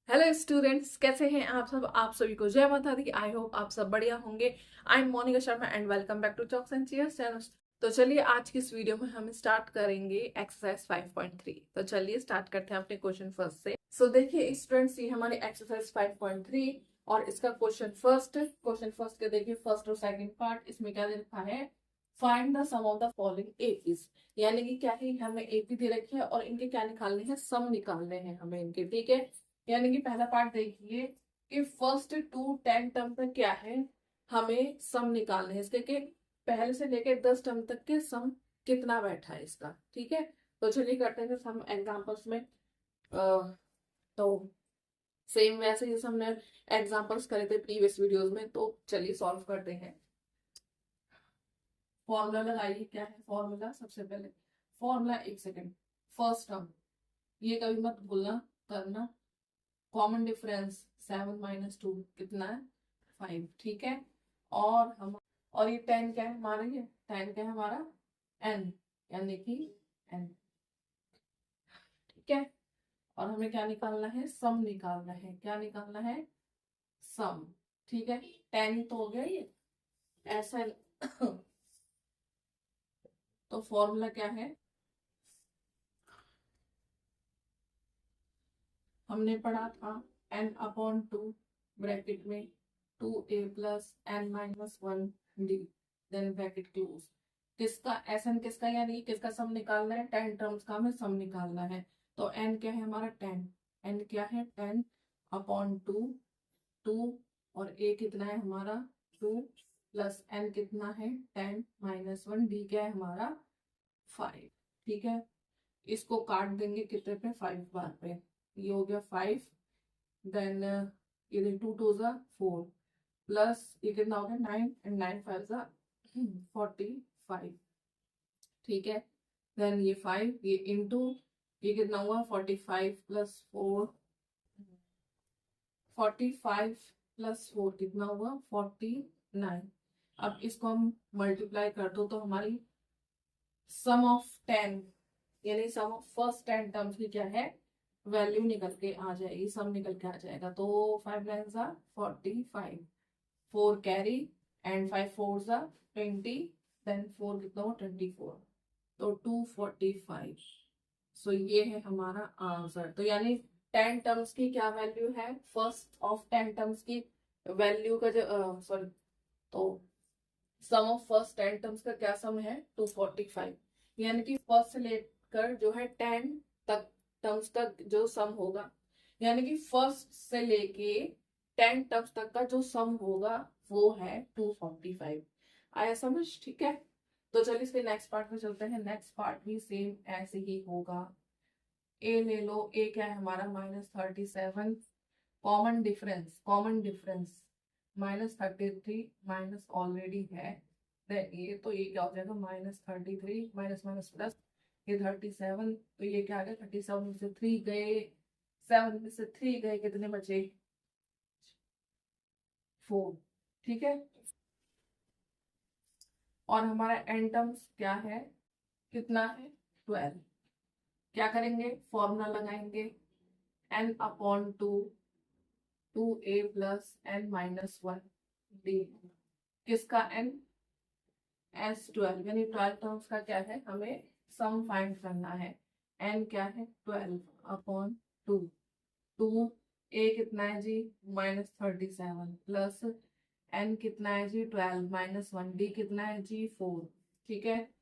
Hello students, कैसे हैं आप सब। आप सभी को जय माता दी। आई होप आप सब बढ़िया होंगे। I am Monika Sharma and welcome back to chalks and cheers channel. तो चलिए आज की इस वीडियो में हम स्टार्ट करेंगे एक्सरसाइज 5.3। तो चलिए स्टार्ट करते हैं अपने क्वेश्चन फर्स्ट से। सो देखिए स्टूडेंट्स, ये हमारी एक्सरसाइज 5.3 और इसका क्वेश्चन फर्स्ट के देखिए फर्स्ट और सेकंड पार्ट। इसमें क्या दे रखा है, find the sum of the following APs. यानी कि क्या है, हमें एपी दे रखी है और इनके क्या निकालने हैं, सम निकालने हैं हमें इनके। ठीक है, यानी कि पहला पार्ट देखिए कि फर्स्ट टू 10 टर्म तक क्या है, हमें सम निकालने हैं इसके कि पहले से लेकर 10 टर्म तक के सम कितना बैठा है इसका। ठीक है, तो चलिए करते हैं सम एग्जांपल्स में। तो सेम वैसे जैसे हमने एग्जांपल्स करे थे प्रीवियस वीडियोस में, तो चलिए सॉल्व करते हैं। फॉर्मूला लगाइए, क्या है फॉर्मूला। सबसे पहले फॉर्मूला, एक सेकेंड, फर्स्ट टर्म ये कभी मत भूलना करना। कॉमन डिफरेंस 7 - 2 कितना है, 5। ठीक है, और ये 10 क्या है हमारा, ये 10 क्या है हमारा, n, यानी कि n। ठीक है, और हमें क्या निकालना है, सम निकालना है। क्या निकालना है, सम। ठीक है, 10 तो हो गया ये ऐसा। तो फॉर्मूला क्या है, हमने पढ़ा था n/2 ब्रैकेट में 2a + n-1 d, then bracket close. किसका, एन किसका, यानी कि किसका सम निकालना है, 10 टर्म्स का हमें सम निकालना है। तो n क्या है हमारा 10, n क्या है 10/2, 2, और a कितना है हमारा 2, प्लस n कितना है 10-1, d क्या है हमारा 5। ठीक है, इसको काट देंगे कितने पे, 5 बार पे। ये हो गया 5, देन ये 2 × 2 = 4, प्लस ये कितना हो गया 9, एंड 9 × 5 = 45। ठीक है, देन ये 5, ये इंटू ये कितना हुआ 45 + 4, 45 + 4 कितना हुआ 49। अब इसको हम मल्टीप्लाई कर दो तो हमारी सम ऑफ 10, यानी सम ऑफ फर्स्ट 10 टर्म्स की क्या है, वैल्यू निकल के आ जाएगी, सम निकल के आ जाएगा। तो 5 9 ज़ा 45, 4 कैरी, एंड 5 4 ज़ा 20, देन 4 कितना हुआ 24, तो 245। सो ये है हमारा आंसर। तो यानी 10 टर्म्स की क्या वैल्यू है, फर्स्ट ऑफ 10 टर्म्स की वैल्यू का जो सॉरी, तो सम ऑफ फर्स्ट 10 टर्म्स का क्या सम है 245। यानी कि फर्स्ट से लेकर जो है 10 तक टर्म्स तक जो सम होगा, यानी कि फर्स्ट से लेके 10 टर्म्स तक का जो सम होगा वो है 245। आया समझ, ठीक है। तो चलिए इसके नेक्स्ट पार्ट में चलते हैं। नेक्स्ट पार्ट भी सेम ऐसे ही होगा। ए ले लो, ए क्या है हमारा -37, कॉमन डिफरेंस -33 माइनस ऑलरेडी है, देन ये तो ये क्या हो जाएगा -33 माइनस माइनस प्लस, ये 37, तो ये क्या आ गया 37 में से 3 गए, 7 में से 3 गए, कितने बचे 4। ठीक है, और हमारा एन टर्म्स क्या है, कितना है 12। क्या करेंगे, फॉर्मूला लगाएंगे n/2, 2a + n-1 d। किसका n, S12, यानी 12 टर्म्स का क्या है, हमें सम फाइंड करना है। n क्या है 12/2, 2 a कितना है जी -37, प्लस n कितना है जी 12-1, d कितना है जी 4। ठीक है,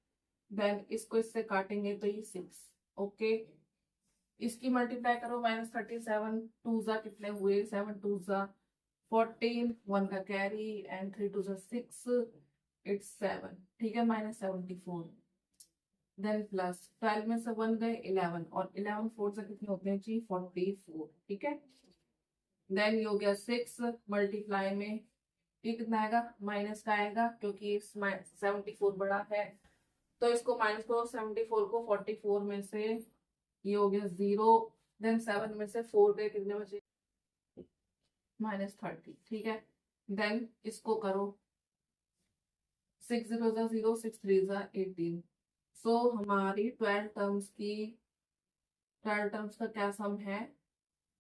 देन इसको इससे काटेंगे तो ये 6। ओके, इसकी मल्टीप्लाई करो -37, 2 जा कितने हुए 7 2 जा 14, 1 का कैरी, एंड 3 2 जा 6, इट्स 7। ठीक है, -74, देन प्लस 12 में से 1 गए 11, और 11 4 से कितने होते हैं जी 44। ठीक है, देन ये हो गया 6 मल्टीप्लाई में, ये कितना आएगा माइनस का आएगा क्योंकि 74 बड़ा है, तो इसको माइनस करो 74 को 44 में से, ये हो गया 0, देन 7 में से 4 गए, कितने बचे -30। ठीक है, देन इसको करो 6 0 ज़ा 0, 6 3 ज़ा 18। सो हमारी 12 टर्म्स का क्या सम है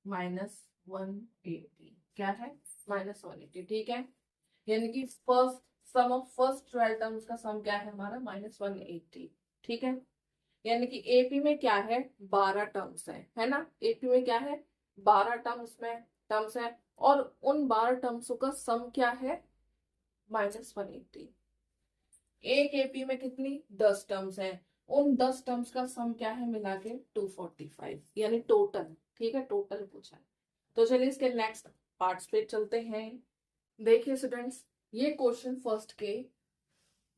-180 क्या है, -180, ठीक है। यानी कि first sum of first 12 terms का सम क्या है हमारा, -180, ठीक है। यानी कि एपी में क्या है, 12 टर्म्स है ना। एपी में क्या है, 12 टर्म्स है, और उन 12 टर्म्सों का सम क्या है, -180। एक एपी में कितनी, 10 टर्म्स है, उन 10 टर्म्स का सम क्या है मिला के 245, यानी टोटल, ठीक है, टोटल पूछा है। तो चलिए इसके नेक्स्ट पार्ट्स पे चलते हैं। देखिए स्टूडेंट्स, ये क्वेश्चन फर्स्ट के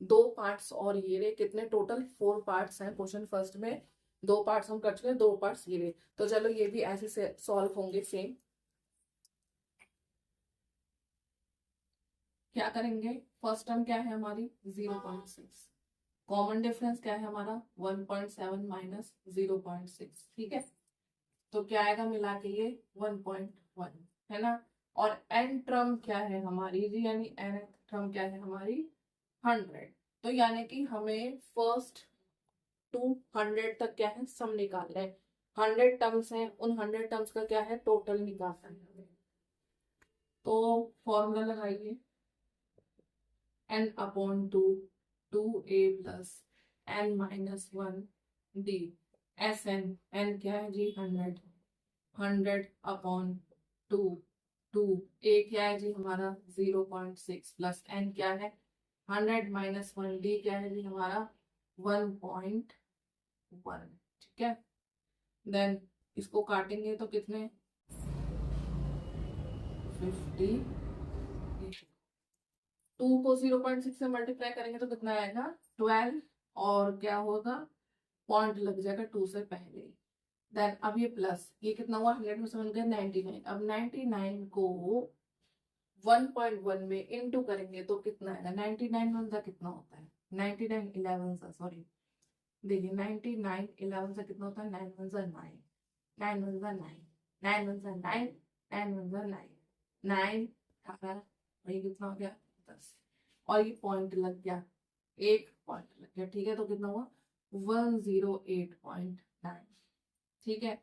2 पार्ट्स, और ये रहे कितने, टोटल 4 पार्ट्स हैं क्वेश्चन फर्स्ट में। 2 पार्ट्स हम कर चुके हैं, 2 पार्ट्स ये रहे। तो चलो ये भी ऐसे से सॉल्व होंगे सेम। क्या करेंगे, फर्स्ट टर्म क्या है हमारी 0.6, कॉमन डिफरेंस क्या है हमारा 1.7 माइनस 0.6, ठीक है। तो क्या आएगा मिला के ये 1.1 है ना। और एन टर्म क्या है हमारी जी, यानी एन टर्म क्या है हमारी 100। तो यानी कि हमें फर्स्ट टू 100 तक क्या है सम निकालना है। 100 टर्म्स हैं, उन 100 टर्म्स का क्या है टोटल निकालना है हमें। तो फॉर्मूला लगाइए, n upon 2 2a plus n minus 1 d S n क्या है जी 100, 100 अपॉन 2 2 a क्या है जी हमारा 0.6 प्लस n क्या है 100 माइनस 1 d क्या है जी हमारा 1.1, ठीक है। देन इसको काटेंगे तो कितने 50, 2 को 0.6 से मल्टीप्लाई करेंगे तो कितना आएगा 12, और क्या होगा पॉइंट लग जाएगा 2 से पहले। देन अब ये प्लस, ये कितना हुआ 100 में से बन गया 99। अब 99 को 1.1 में इंटू करेंगे तो कितना आएगा, 99 वन सा कितना होता है 99 11 सा, सॉरी देखिए 99 11 सा कितना होता है 9 वन सा 9, 9 वन सा 9, 9 वन सा 9, 9 वन सा 9, 9 18, और ये कितना हो गया 10, और ये पॉइंट लग गया, एक पॉइंट लग गया, ठीक है। तो कितना हुआ 108.9, ठीक है।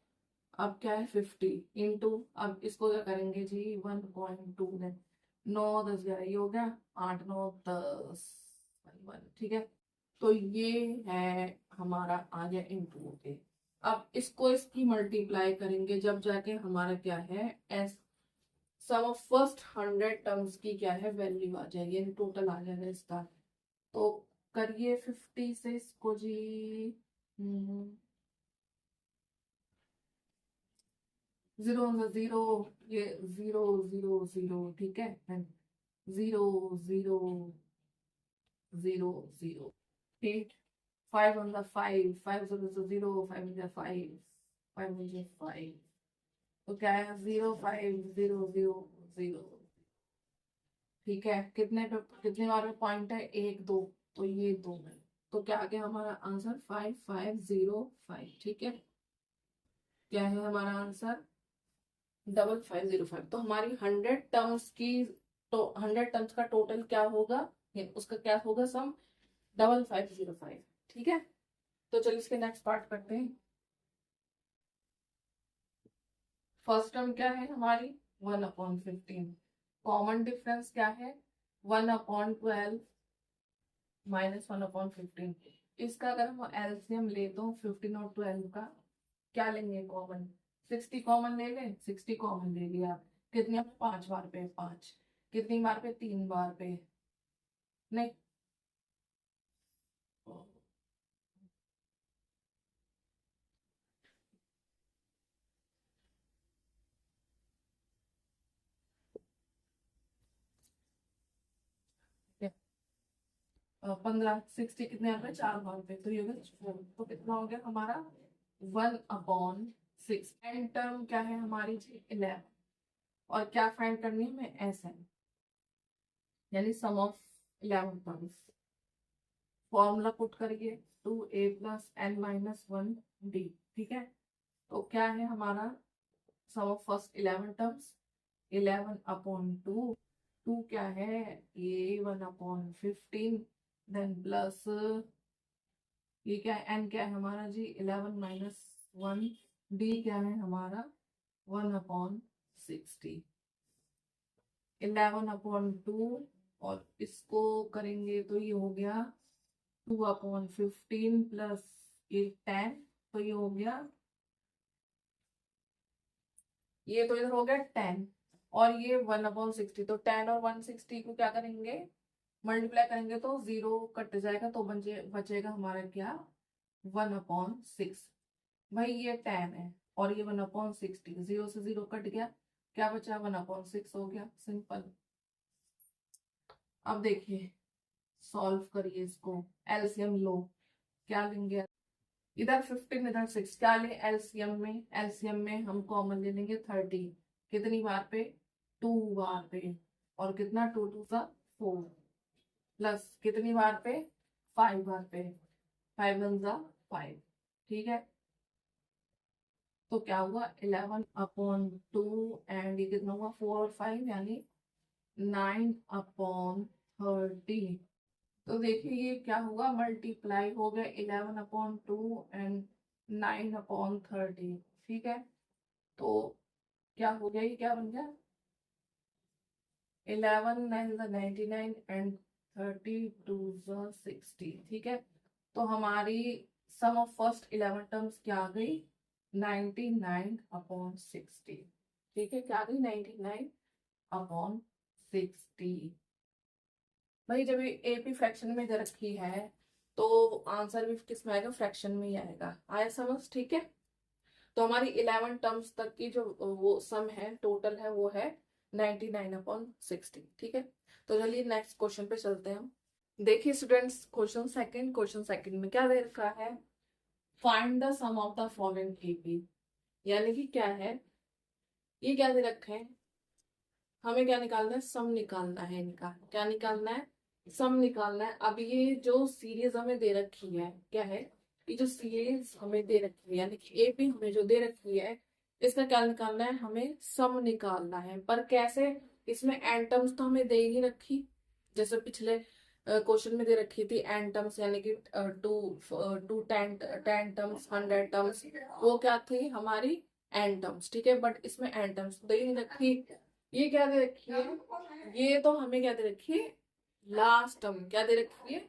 अब क्या है 50 इंटू, अब इसको क्या करेंगे जी 1.2 में 9 10 11 ये हो गया 8 9 10 1, ठीक है। तो ये है हमारा आ गया इंटू हो गए। अब इसको इसकी मल्टीप्लाई करेंगे जब जाके हमारा क्या है S sum of first 100 terms की क्या है वैल्यू आ जाएगी, यानी टोटल आ जाएगा इसका। तो करिए 50 से इसको जी, जीरो जीरो, ये 0 0 0, ठीक है, 0 0 0 0, 8 5 on the 5 5 0 0 5 on the 5 5 on the 5, तो क्या है 0 5 0 0 0, ठीक है। कितने बार में पॉइंट है 1 2, तो ये 2 है। तो क्या आ गया हमारा आंसर 5505, ठीक है। क्या है हमारा आंसर 5505। तो हमारी 100 टर्म्स की, तो 100 टर्म्स का टोटल क्या होगा, उसका क्या होगा सम 5505, ठीक है। तो चलिए इसके नेक्स्ट पार्ट करते हैं। फर्स्ट टर्म क्या है हमारी 1/15, कॉमन डिफरेंस क्या है 1/12 माइनस 1/15। इसका अगर हम एलसीएम ले तो 15 और 12 का क्या लेंगे कॉमन, 60 कॉमन ले लें, 60 कॉमन ले लिया, कितने 5 बार पे 5, कितनी बार पे 3 बार पे, नहीं 15, 60 कितने बार पे 4 बार पे, तो ये हो गया 4। तो कितना हो गया हमारा 1/6। एन टर्म क्या है हमारी जी 11, और क्या फाइंड करनी है हमें एस एन, यानी सम ऑफ 11 टर्म्स। फॉर्मूला पुट करिए 2a plus n minus 1 d, ठीक है। तो क्या है हमारा सम ऑफ फर्स्ट 11 टर्म्स 11/2, 2 क्या है ये 1/15, देन प्लस ये क्या है n क्या है हमारा जी 11 माइनस 1, डी क्या है हमारा 1/60, 11/2, और इसको करेंगे तो ये हो गया 2/15 प्लस ये 10, तो ये हो गया, ये तो इधर हो गया 10, और ये 1/60, तो 10 और 160 को क्या करेंगे, मल्टीप्लाई करेंगे तो 0 कट जाएगा, तो बचेगा हमारा क्या, 1/6। भाई ये 10 है और ये 1/60, 0 से 0 कट गया, क्या बचा, 1/6 हो गया, सिंपल। अब देखिए सॉल्व करिए इसको, एलसीएम लो, क्या लेंगे, इधर 15 इधर 6, क्या ले एलसीएम में, एलसीएम में हम कॉमन ले लेंगे 30, कितनी बार पे, 2 बार पे, और कितना, 2 2 सा 4, प्लस कितनी बार पे, 5 बार पे, 5 1 सा 5, ठीक है। तो क्या हुआ, 11/2, एंड ये कितना हुआ, 4 और 5 यानी 9/30। तो देखिए ये क्या हुआ, मल्टीप्लाई हो गया 11/2 एंड 9/30, ठीक है। तो क्या हो गया, ये क्या बन गया, 11 9 99 एंड 30 2 60, ठीक है। तो हमारी सम ऑफ फर्स्ट 11 टर्म्स क्या आ गई, 99/60, ठीक है, क्या आ गई, 99/60। भाई जब ये एपी फ्रैक्शन में दे रखी है तो आंसर भी किस में आएगा, फ्रैक्शन में ही आएगा, आया समझ, ठीक है। तो हमारी 11 टर्म्स तक की जो वो सम है, टोटल है, वो है 99/60, ठीक है। तो चलिए नेक्स्ट क्वेश्चन पे चलते हैं हम। देखिए स्टूडेंट्स, क्वेश्चन सेकंड में क्या दे रखा है, find the sum of the following AP, यानी कि क्या है, ये क्या दे रखा है, हमें क्या निकालना है, सम निकालना है इनका, क्या निकालना है, सम निकालना है। अब ये जो सीरीज हमें दे रखी है, क्या है, ये जो सीरीज हमें दे रखी है, यानी कि एपी हमें जो दे रखी है, इसका क्या निकालना है, हमें सम निकालना है, पर कैसे, इसमें एन टर्म्स तो हमें दे ही नहीं रखी, जैसे पिछले क्वेश्चन में दे रखी थी एन टर्म्स, यानी कि टू टू 10 टर्म्स, 100 टर्म्स, वो क्या थी हमारी एन टर्म्स, ठीक है। बट इसमें एन टर्म्स दे ही नहीं रखी, ये क्या दे रखी है, ये तो हमें क्या दे रखी है, लास्ट टर्म, क्या दे रखी है,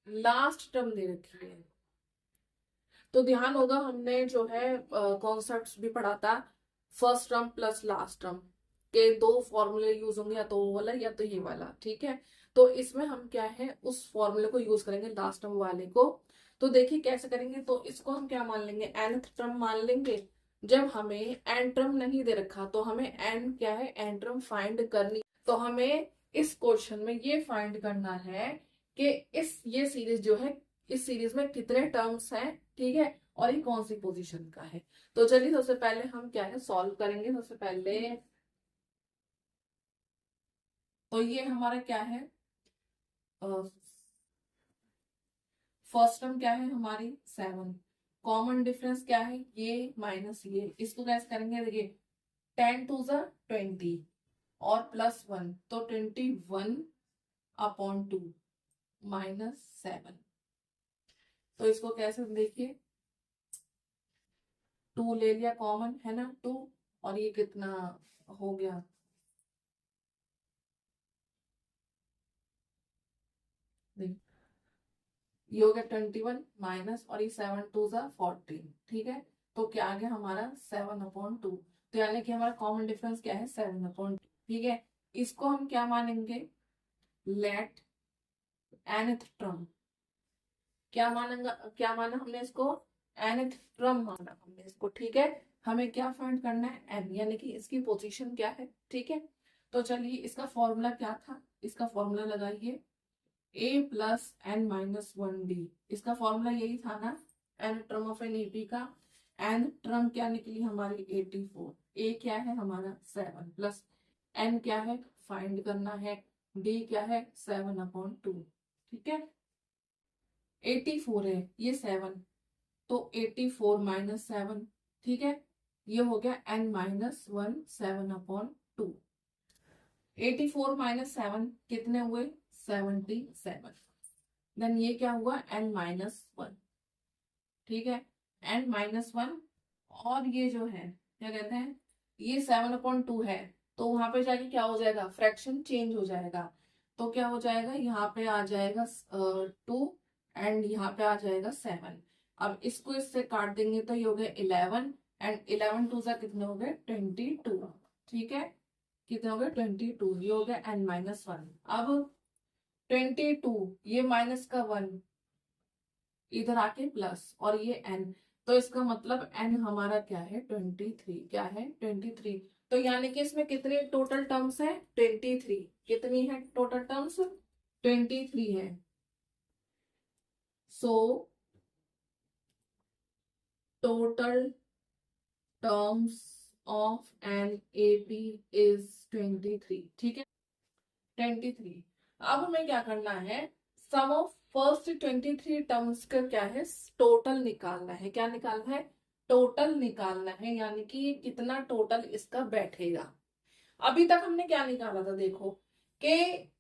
लास्ट टर्म दे रखी है। तो ध्यान होगा हमने जो है कॉन्सेप्ट्स भी पढ़ा था, first term plus last term के दो फॉर्मूले यूज होंगे, या तो वो वाला या तो ये वाला, ठीक है। तो इसमें हम क्या है, उस फॉर्मूले को यूज करेंगे, लास्ट टर्म वाले को। तो देखिए कैसे करेंगे, तो इसको हम क्या मान लेंगे, nth टर्म मान लेंगे। जब हमें एन टर्म नहीं दे रखा तो हमें एन क्या है, एन टर्म फाइंड करनी, तो हमें इस क्वेश्चन में ये फाइंड करना है कि ये सीरीज जो है, इस सीरीज में कितने टर्म्स हैं, ठीक है, और ये कौन सी पोजीशन का है। तो चलिए सबसे पहले हम क्या है, सॉल्व करेंगे। सबसे पहले तो ये हमारा क्या है, फर्स्ट टर्म क्या है हमारी 7, कॉमन डिफरेंस क्या है, ये माइनस ये, इसको कैसे करेंगे, देखिए 10 2 ज़ा 20 और +1, तो 21/2 -7। तो इसको कैसे, देखिए 2 ले लिया कॉमन, है ना, 2, और ये कितना हो गया, ये हो गया 21 माइनस, और ये 7 2 ज़ा 14, ठीक है। तो क्या आ गया हमारा 7/2, तो यानी कि हमारा कॉमन डिफरेंस क्या है, 7/2, ठीक है। इसको हम क्या मानेंगे, लेट nth टर्म, क्या मानेंगे, क्या माना हमने इसको, nth टर्म माना हमने इसको, ठीक है। हमें क्या फाइंड करना है, n, यानी कि इसकी पोजीशन क्या है, ठीक है। तो चलिए इसका फॉर्मूला क्या था, इसका फॉर्मूला लगाइए, a plus n minus 1d, इसका फॉर्मूला यही था ना, n term of an AP का, n टर्म क्या निकली हमारी 84, a क्या है हमारा 7, प्लस n क्या है, फाइंड करना है, d क्या है 7/2, ठीक है। 84 है, ये 7, तो 84 माइनस 7, ठीक है, ये हो गया n माइनस 1 7/2, 84 माइनस 7 कितने हुए, 77, देन ये क्या हुआ, n-1, ठीक है, n-1, और ये जो है क्या कहते हैं, ये 7/2 है, तो वहां पे जाके क्या हो जाएगा, फ्रैक्शन चेंज हो जाएगा। तो क्या हो जाएगा, यहाँ पे आ जाएगा 2 एंड यहाँ पे आ जाएगा 7। अब इसको इससे काट देंगे तो ये हो गया 11 एंड 11 टू सा कितने हो गए 22। ठीक है, कितने हो गए 22, ये हो गया n-1। अब 22 ये माइनस का 1 इधर आके प्लस और ये n, तो इसका मतलब n हमारा क्या है 23, क्या है 23। तो यानी कि इसमें कितने टोटल टर्म्स है 23, कितनी है टोटल टर्म्स 23 है। सो total terms of an AP is 23। ठीक है 23। अब हमें क्या करना है, सम ऑफ फर्स्ट 23 टर्म्स का क्या है टोटल निकालना है। क्या निकालना है, टोटल निकालना है, यानी कि कितना टोटल इसका बैठेगा। अभी तक हमने क्या निकाला था, देखो कि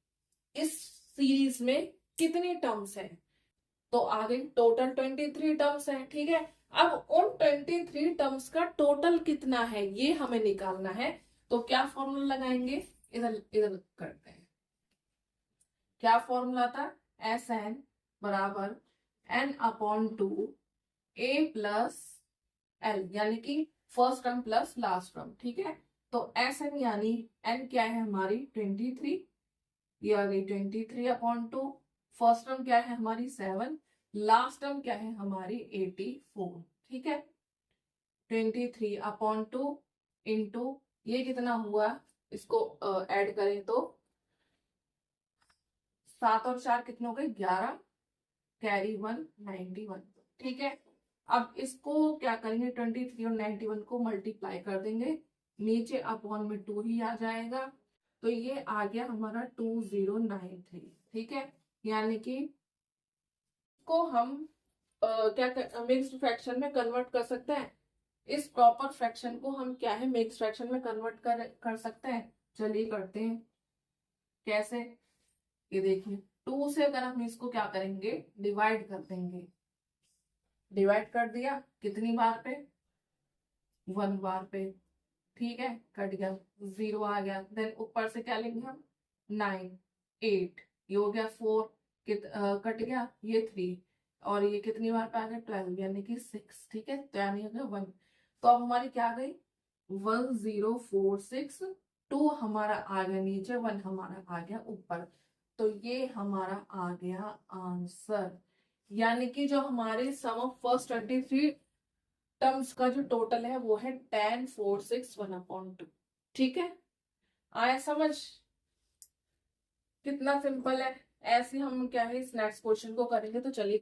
इस सीरीज में कितनी टर्म्स है, तो आगे टोटल 23 टर्म्स है। ठीक है, अब उन 23 टर्म्स का टोटल कितना है ये हमें निकालना है। तो क्या फॉर्मूला लगाएंगे, इधर इधर करते हैं। क्या फॉर्मूला था, एस एन बराबर n/2 a प्लस एल, यानी कि first term plus last term. ठीक है, तो एस एन यानी एन क्या है हमारी 23, ये आ गई 23/2। फर्स्ट टर्म क्या है हमारी 7, लास्ट टर्म क्या है हमारी 84। ठीक है, 23/2 इंटू ये कितना हुआ, इसको ऐड करें तो 7 और 4 कितने हो गए 11, कैरी 1 91। ठीक है, अब इसको क्या करेंगे 23 और 91 को मल्टीप्लाई कर देंगे, नीचे अपॉन में 2 ही आ जाएगा, तो ये आ गया हमारा 2093। ठीक है, यानी कि को हम क्या मिक्स्ड फ्रैक्शन में कन्वर्ट कर सकते हैं। इस प्रॉपर फ्रैक्शन को हम क्या है मिक्स्ड फ्रैक्शन में कन्वर्ट कर सकते हैं। चलिए करते हैं, कैसे, ये देखिए 2 से अगर हम इसको क्या करेंगे डिवाइड कर देंगे, डिवाइड कर दिया कितनी बार पे 1 बार पे। ठीक है, कट गया 0 आ गया, देन ऊपर से क्या लेंगे हम 9 8, ये हो गया 4, कट गया ये 3, और ये कितनी बार पे आ गया 12 यानी कि 6। ठीक है, तो यानी हो गया 1। तो अब हमारी क्या आ गई 1046, 2 हमारा आ गया नीचे, 1 हमारा आ गया ऊपर, तो ये हमारा आ गया आंसर। यानी कि जो हमारे सम ऑफ फर्स्ट 23 टर्म्स का जो टोटल है वो है 10,461/2। ठीक है, आया समझ, कितना सिंपल है। ऐसे हम क्या है इस नेक्स्ट क्वेश्चन को करेंगे, तो चलिए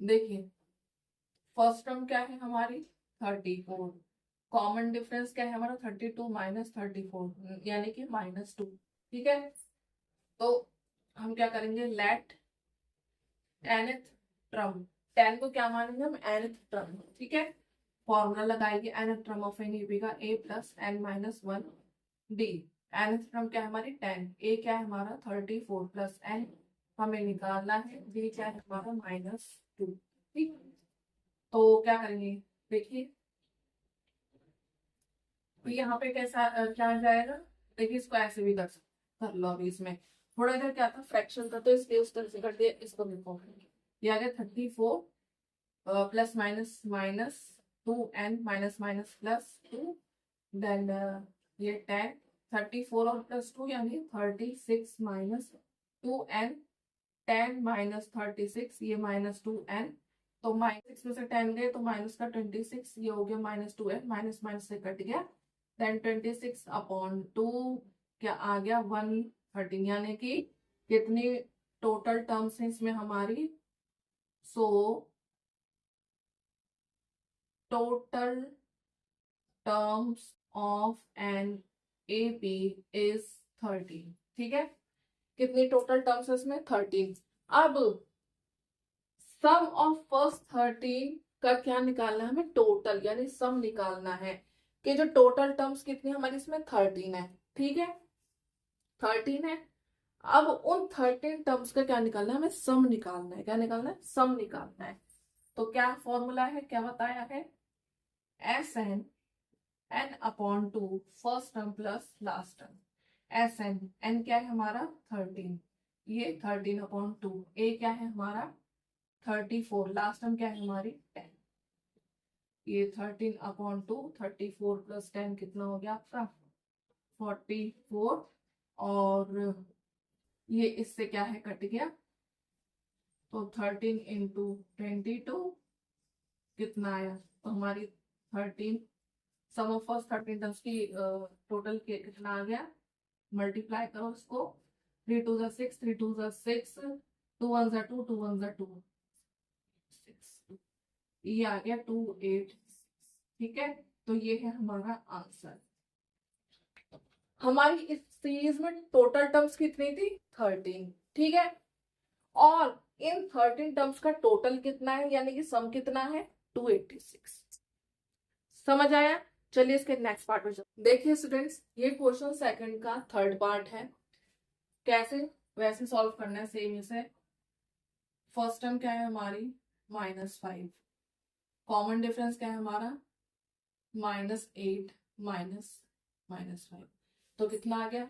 देखिए, फर्स्ट टर्म क्या है हमारी 34, कॉमन डिफरेंस क्या है हमारा 32 माइनस 34 यानी कि -2। ठीक है, तो हम क्या करेंगे लेट nth टर्म, 10 को क्या मानेंगे हम nth टर्म। ठीक है, फॉर्मूला लगाएंगे nth term of an AP का a plus n-1 d। nth term क्या है हमारी 10, a क्या है हमारा 34 प्लस n हमें निकालना है, d क्या है हमारा -2। ठीक, तो क्या करेंगे देखिए, तो यहाँ पे कैसा क्या आ जाएगा, देखिए इसको ऐसे भी कर लो। अभी इसमें थोड़ा इधर क्या था फ्रैक्शन था, तो इसलिए उस तरह से कर दिया। इसको देखो, ये आ गया 34 plus minus minus 2n minus minus plus 2, then ये 10, 34 और प्लस 2 यानी 36 माइनस 2n, 10 माइनस 36 ये -2n, तो -6 में से 10 गए तो माइनस का 26, ये हो गया -2n, माइनस माइनस से कट गया, देन 26/2 क्या आ गया 113, यानी कि कितनी टोटल टर्म्स है इसमें हमारी, सो total terms of an AP is 13। ठीक है, कितनी टोटल टर्म्स है इसमें 13। अब सम ऑफ फर्स्ट 13 का क्या निकालना है हमें टोटल, यानी सम निकालना है कि जो टोटल टर्म्स कितनी हमारी इसमें 13 है। ठीक है, 13 है। अब उन 13 टर्म्स का क्या निकालना है हमें सम निकालना है। क्या निकालना है, सम निकालना है। तो क्या फॉर्मूला है, क्या बताया है, S n n upon two first term plus last term, S n, n क्या है हमारा 13, ये 13 अपॉन टू, ए क्या है हमारा 34, लास्ट टर्म क्या है हमारी 10, ये 13 अपॉन टू 34 प्लस 10 कितना हो गया आपका 44, और ये इससे क्या है कट गया, तो 13 इंटू 22 कितना आया, तो हमारी 13 सम ऑफ फर्स्ट 13 टर्म्स की टोटल कितना आ गया, मल्टीप्लाई करो इसको, 3 2 जा 6, 3 2 जा 6, 2 1 जा 2, 2 1 जा 2, 6, ये आ गया 286, ठीक है। तो ये है हमारा आंसर। हमारी इस सीरीज में टोटल टर्म्स कितनी थी 13, ठीक है, और इन 13 टर्म्स का टोटल कितना है, यानी कि सम कितना है 286, समझ आया। चलिए इसके नेक्स्ट पार्ट में चलते। देखिए स्टूडेंट्स, ये क्वेश्चन सेकंड का थर्ड पार्ट है, कैसे वैसे सॉल्व करना है सेम इसे। फर्स्ट टर्म क्या है हमारी -5, कॉमन डिफरेंस क्या है हमारा -8 -5, तो कितना आ गया,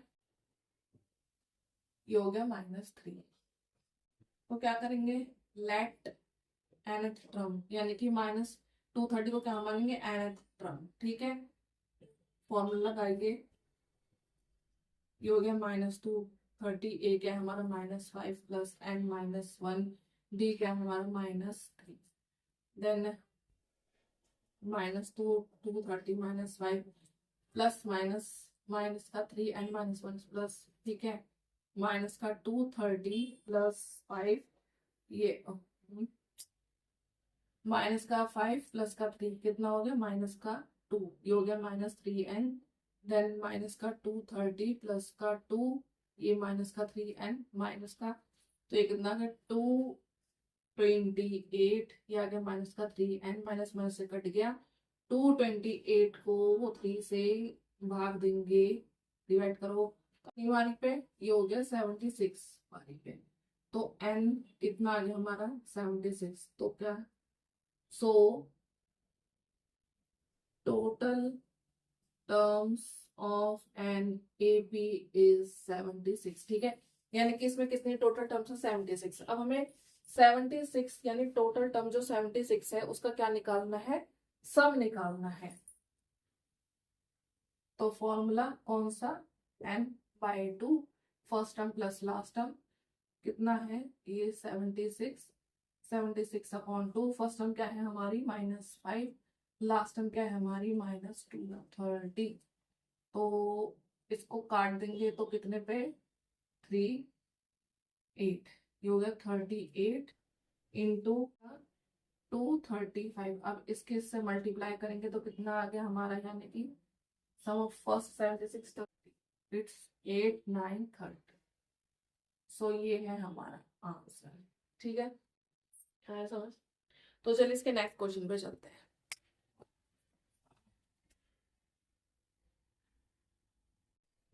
ये हो गया -3। तो क्या करेंगे, लेट nth टर्म, यानी कि -230 को क्या मानेंगे nth टर्म, ठीक है, फॉर्मूला लगाएंगे, ये हो गया -230, ए क्या है हमारा -5 प्लस n-1, डी क्या है हमारा -3, देन -230 -5 प्लस माइनस का 3 n-1 प्लस, ठीक है, माइनस का 230 प्लस 5, ये माइनस का 5 प्लस का 3 कितना हो गया -2, ये हो गया -3n, देन माइनस का 230 प्लस का 2, ये माइनस का 3n माइनस का, तो ये कितना है 228, ये आ गया माइनस का 3n, माइनस माइनस से कट गया, 228 को 3 से भाग देंगे, डिवाइड करो कितनी बारी पे, ये हो गया 76 बारी पे, तो n कितना आ गया हमारा 76, तो क्या, so total terms of an A P is 76, ठीक है, यानी कि इसमें कितनी टोटल टर्म्स है 76। अब हमें 76 यानी टोटल टर्म जो 76 है उसका क्या निकालना है, सम निकालना है। तो फॉर्मूला कौन सा, n/2 first term plus last term कितना है, ये 76 अपॉन 2, फर्स्ट टर्म क्या है हमारी -5, लास्ट टर्म क्या है हमारी -230, तो इसको काट देंगे तो कितने पे 3 8, ये हो गया 38 इंटू 235, अब इसके इससे मल्टीप्लाई करेंगे तो कितना आ गया हमारा, यानी कि सम ऑफ फर्स्ट 76 इट्स 8 9 30, सो ये है हमारा आंसर, ठीक है समझ। तो चलिए इसके नेक्स्ट क्वेश्चन पे चलते हैं।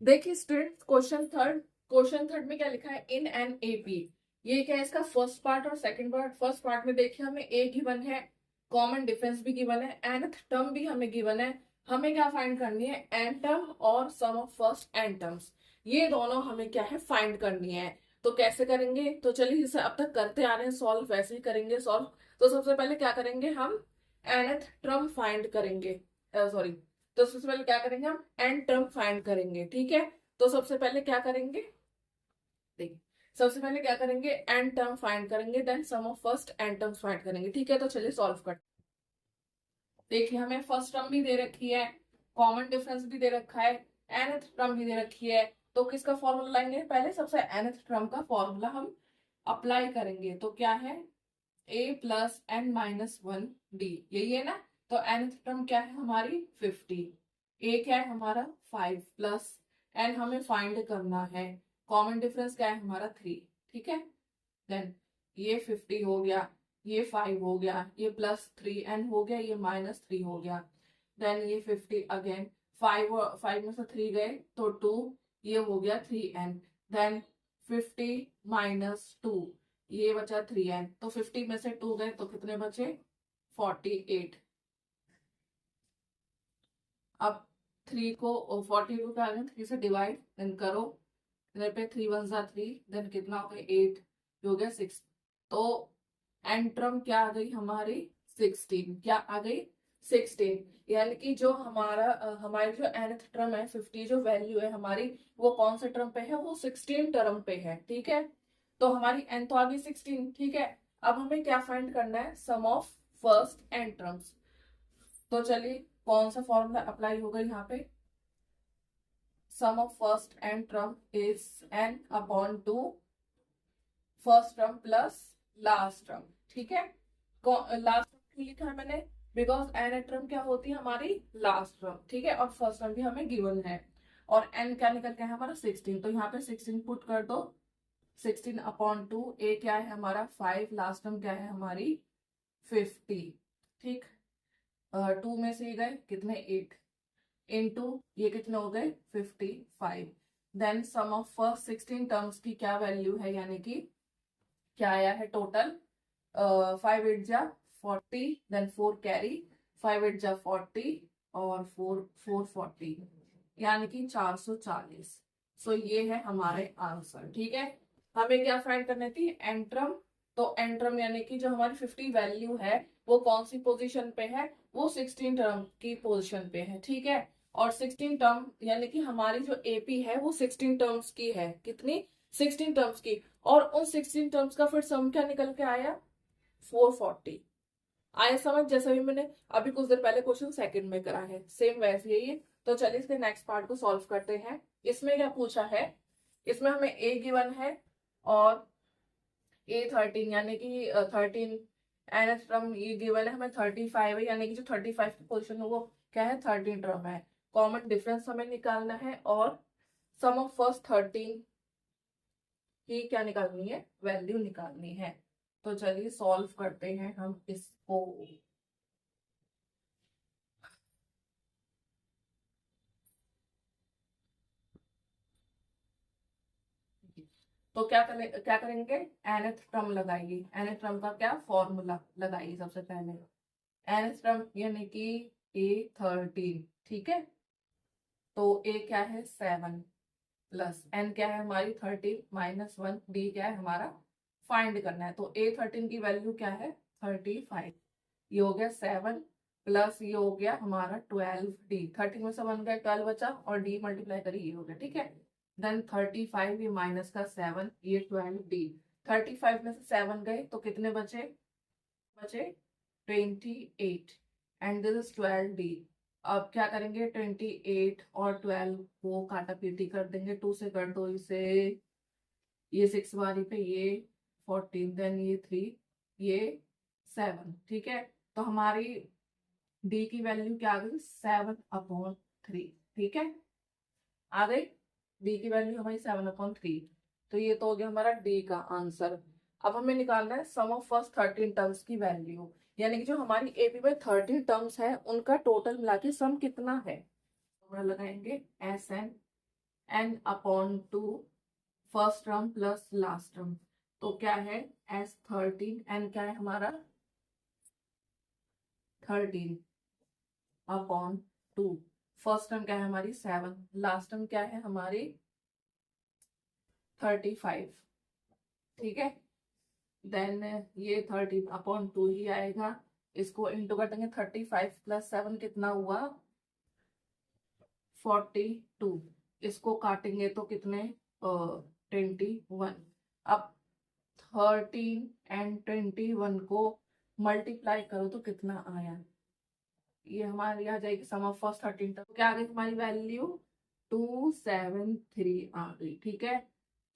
देखिए स्टूडेंट, क्वेश्चन थर्ड में क्या लिखा है, इन एन ए पी, ये क्या है इसका फर्स्ट पार्ट और सेकंड पार्ट। फर्स्ट पार्ट में देखिए हमें ए गिवन है, कॉमन डिफरेंस भी गिवन है, nth टर्म भी हमें गिवन है, हमें क्या फाइंड करनी है n टर्म और सम ऑफ फर्स्ट n टर्म्स, ये दोनों हमें क्या है फाइंड करनी है। तो कैसे करेंगे, तो चलिए इसे अब तक करते आ रहे हैं सॉल्व, वैसे ही करेंगे सॉल्व। तो सबसे पहले क्या करेंगे, हम nth टर्म फाइंड करेंगे, सॉरी, तो सबसे पहले क्या करेंगे, हम n टर्म फाइंड करेंगे, ठीक है। तो सबसे पहले क्या करेंगे, देखिए सबसे पहले क्या करेंगे, n टर्म फाइंड करेंगे, then sum of first n terms find करेंगे, ठीक है। तो चलिए सॉल्व कर, देखिए हमें फर्स्ट टर्म भी दे रखी है, कॉमन डिफरेंस भी दे रखा है, nth टर्म भी दे रखी है, तो किसका फॉर्मूला लाएंगे, पहले सबसे nth टर्म का फॉर्मूला हम अप्लाई करेंगे, तो क्या है a प्लस n-1 d, यही है ना। तो nth टर्म क्या है हमारी 50, a क्या है हमारा 5 प्लस n हमें फाइंड करना है, कॉमन डिफरेंस क्या है हमारा 3, ठीक है। देन ये 50 हो गया, ये 5 हो गया, ये +3n हो गया, ये -3 हो गया, देन ये 50 अगेन, 5 में से 3 गए तो 2, ये हो गया 3n, देन 50 -2, ये बचा 3n, तो 50 में से 2 गए तो कितने बचे 48, अब 3 को 42 पे आ गए, 3 से डिवाइड देन करो, इधर पे 3 1 जा 3, देन कितना हो गया 8, हो गया 6। तो एन टर्म क्या आ गई हमारी 16, क्या आ गई 16। यानी कि जो हमारी जो nth टर्म है 50, जो वैल्यू है हमारी वो कौन से टर्म पे है, वो 16 टर्म पे है। ठीक है, तो हमारी n तो आ गई 16। ठीक है, अब हमें क्या फाइंड करना है, sum of first n terms. तो चलिए कौन सा फॉर्मूला अप्लाई होगा यहाँ पे, sum of first n term is n upon 2 first term plus last term. ठीक है, लास्ट टर्म क्यों लिखा है मैंने, बिकॉज एन टर्म क्या होती है हमारी लास्ट टर्म। ठीक है, और फर्स्ट टर्म भी हमें गिवन है, और एन क्या निकल के है हमारा 16, तो यहाँ पे 16 पुट कर दो, 16 अपॉन 2, ए क्या है हमारा 5, लास्ट टर्म क्या है हमारी 50। ठीक, 2 में से गए कितने 8, इनटू ये कितने हो गए 55। Then sum of first 16 terms की क्या वैल्यू है, यानी कि क्या आया है टोटल, 5 8 जा 40, देन 4 कैरी, 5 8 जा 40 और 4 40, यानी कि 440। सो ये है हमारे आंसर। ठीक है, हमें क्या फाइंड करनी थी, एंट्रम। तो एंट्रम यानी कि जो हमारी 50 वैल्यू है वो कौन सी पोजीशन पे है, वो 16 टर्म की पोजीशन पे है। ठीक है, और 16 टर्म यानी कि हमारी जो एपी है वो 16 टर्म्स की है, कितनी 16 टर्म्स की, और उन 16 टर्म्स का फिर सम क्या निकल के आया 440। आया समझ, जैसा भी मैंने अभी कुछ देर पहले क्वेश्चन सेकंड में करा है, सेम वैसे ही है। तो चलिए इसके नेक्स्ट पार्ट को सॉल्व करते हैं। इसमें क्या पूछा है, इसमें हमें ए गिवन है और A13 यानी कि 13 एन टर्म ये गिवन है, हमें 35 है, यानी कि जो 35 की पोजीशन है वो क्या है 13 टर्म है। कॉमन डिफरेंस हमें निकालना है और सम ऑफ फर्स्ट 13 की क्या निकालनी है, वैल्यू निकालनी है। तो चलिए सॉल्व करते हैं हम इसको। तो क्या करेंगे, nth टर्म लगाइए, nth टर्म का क्या फॉर्मूला लगाइए सबसे पहले, nth टर्म यानी कि A13। ठीक है, तो A क्या है 7 प्लस n क्या है हमारी 13 माइनस 1, D क्या है हमारा फाइंड करना है। तो A13 की वैल्यू क्या है 35, ये हो गया 7 प्लस ये हो गया हमारा 12, D 13 में से 1 गया 12 बचा, और D मल्टीप्लाई करिए ये हो गया। ठीक है, देन 35 ये माइनस का 7, ये 12, D 35 में से 7 गए तो कितने बचे, बचे 28, एंड दिस इज 12, D। अब क्या करेंगे 28 और 12 को काटा पीटी कर देंगे, 2 से कर दो इसे, ये 6 बारी पे ये 14, देन ये 3, ये 7। ठीक है, तो हमारी डी की वैल्यू क्या आ गई 7/3। ठीक है, आ गई डी की वैल्यू हमारी 7/3। तो ये तो हो गया हमारा डी का आंसर। अब हमें निकालना है सम ऑफ फर्स्ट 13 टर्म्स की वैल्यू, यानी कि जो हमारी एपी में 13 टर्म्स है उनका टोटल मिला के सम कितना है। तो लगाएंगे n/2 first term plus last term. तो क्या है S13, n क्या है हमारा 13/2, फर्स्ट टर्म क्या है हमारी 7, लास्ट टर्म क्या है हमारी 35। ठीक है, देन ये 13/2 ही आएगा, इसको इंटू कर देंगे, 35 प्लस 7 कितना हुआ 42, इसको काटेंगे तो कितने 21। अब 13 एंड 21 को मल्टीप्लाई करो तो कितना आया, ये हमारी आ जाएगी सम ऑफ फर्स्ट 13 तक, क्या आ गई हमारी वैल्यू 273 आ गई। ठीक है,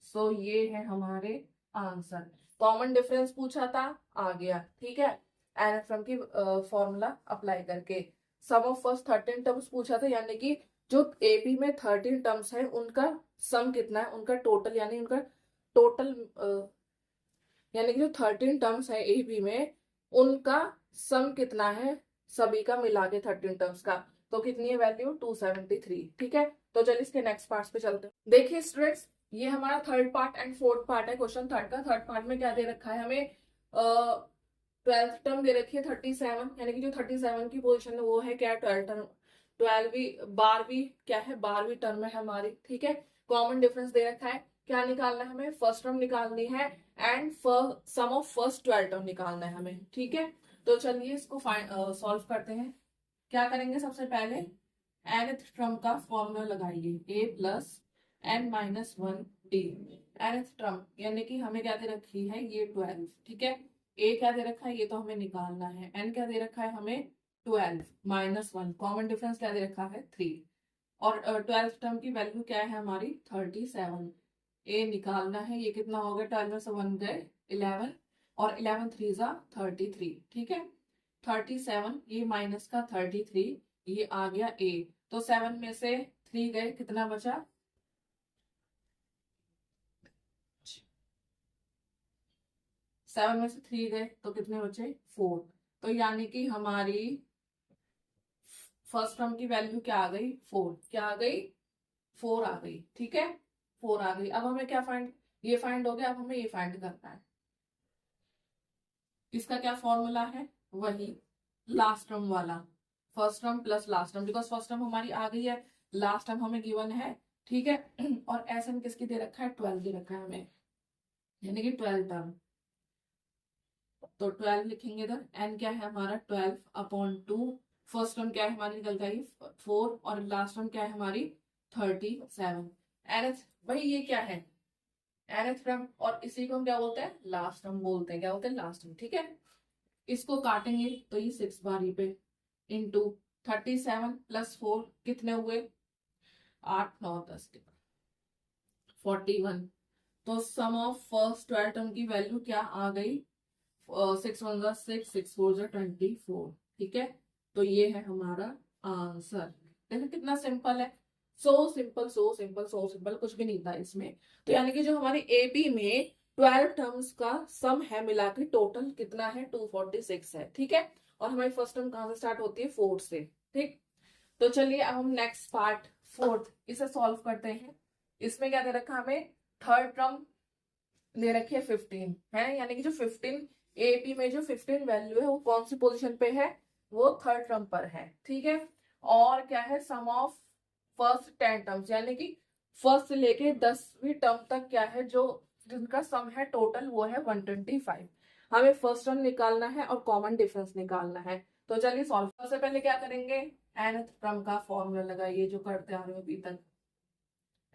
सो ये है हमारे आंसर। कॉमन डिफरेंस पूछा था, आ गया। ठीक है, एनएफएम की फॉर्मूला अप्लाई करके सम ऑफ फर्स्ट 13 टर्म्स पूछा था, यानी कि जो एपी में 13 टर्म्स है उनका सम कितना है, उनका टोटल, यानी उनका टोटल यानी कि जो 13 टर्म्स है एपी में उनका सम कितना है, सभी का मिला के 13 टर्म्स का, तो कितनी है वैल्यू 273। ठीक है, तो चलिए इसके नेक्स्ट पार्ट पे चलते हैं। देखिए स्टूडेंट्स, ये हमारा third part and fourth part है क्वेश्चन थर्ड का। थर्ड पार्ट में क्या दे रखा है हमें, 12th टर्म दे रखी है 37, यानी कि जो 37 की पोजीशन है वो है क्या 12 टर्म, 12वीं 12वीं क्या है, 12वीं टर्म है हमारी, ठीक है। कॉमन डिफरेंस दे रखा है, क्या निकालना है हमें, फर्स्ट टर्म निकालनी है and sum of first 12 term निकालना है हमें, ठीक है। तो चलिए इसको सॉल्व करते हैं। क्या करेंगे, सबसे पहले nth टर्म का फॉर्मूला लगाइए, a plus n minus 1 d. nth term यानी कि हमें क्या दे रखी है, ये 12, ठीक है। a क्या दे रखा है, ये तो हमें निकालना है। n क्या दे रखा है हमें, 12 माइनस 1, कॉमन डिफरेंस क्या दे रखा है, 3। और 12th टर्म की वैल्यू क्या है हमारी, 37। a निकालना है, ये कितना हो गया, 12 में से 1 गए 11, और 11 3 जा 33, ठीक है। 37 ये माइनस का 33, ये आ गया a। तो 7 में से 3 गए, कितना बचा, 7 में से 3 गए तो कितने बचे, 4। तो यानी कि हमारी फर्स्ट टर्म की वैल्यू क्या आ गई, 4। क्या आ गई, 4 आ गई, ठीक है। 4 आ गई। अब हमें क्या फाइंड, ये फाइंड हो गया, अब हमें ये फाइंड करना है। इसका क्या फॉर्मूला है, वही लास्ट टर्म वाला, first term plus last term, because first term हमारी आ गई है, लास्ट टर्म हमें गिवन है, ठीक है। और एस एन किसकी दे रखा है, 12 दे रखा है हमें, यानी कि 12 टर्म। तो 12 लिखेंगे इधर, एन क्या है हमारा 12 अपॉन 2, फर्स्ट टर्म क्या है हमारी निकल गई 4, और लास्ट टर्म क्या है हमारी 37। एनथ भाई ये क्या है, एनथ टर्म, और इसी को हम क्या बोलते हैं, लास्ट टर्म बोलते हैं, क्या बोलते हैं, लास्ट टर्म, ठीक है। इसको काटेंगे तो ये 6 बारी पे इंटू 37 प्लस 4 कितने हुए, 8 9 10 41। तो सम ऑफ फर्स्ट 12 टर्म की वैल्यू क्या आ गई, 6 1 जा 6, 6 4 जा 24, ठीक है। तो ये है हमारा आंसर। देखो कितना सिंपल है, so simple so simple so simple, कुछ भी नहीं था इसमें। तो यानी कि जो हमारी एपी में 12 टर्म्स का सम है मिला के टोटल कितना है, 246 है, ठीक है। और हमारी फर्स्ट टर्म कहां से स्टार्ट होती है, 4 से, ठीक। तो चलिए अब हम नेक्स्ट पार्ट फोर्थ इसे सॉल्व करते हैं। इसमें क्या दे रखा हमें, थर्ड टर्म दे रखी है 15 है, यानी कि जो 15 एपी में जो 15 वैल्यू है वो कौन सी पोजीशन पे है, वो थर्ड टर्म पर है, ठीक है। और क्या है, सम ऑफ फर्स्ट 10 टर्म्स, यानी कि फर्स्ट से लेके 10वीं टर्म तक क्या है, जो जिनका सम है टोटल वो है 125। हमें फर्स्ट टर्म निकालना है और कॉमन डिफरेंस निकालना है। तो चलिए सॉल्व, सबसे पहले क्या करेंगे, nth टर्म का फॉर्मूला लगाइए जो करते आ रहे हो अभी तक।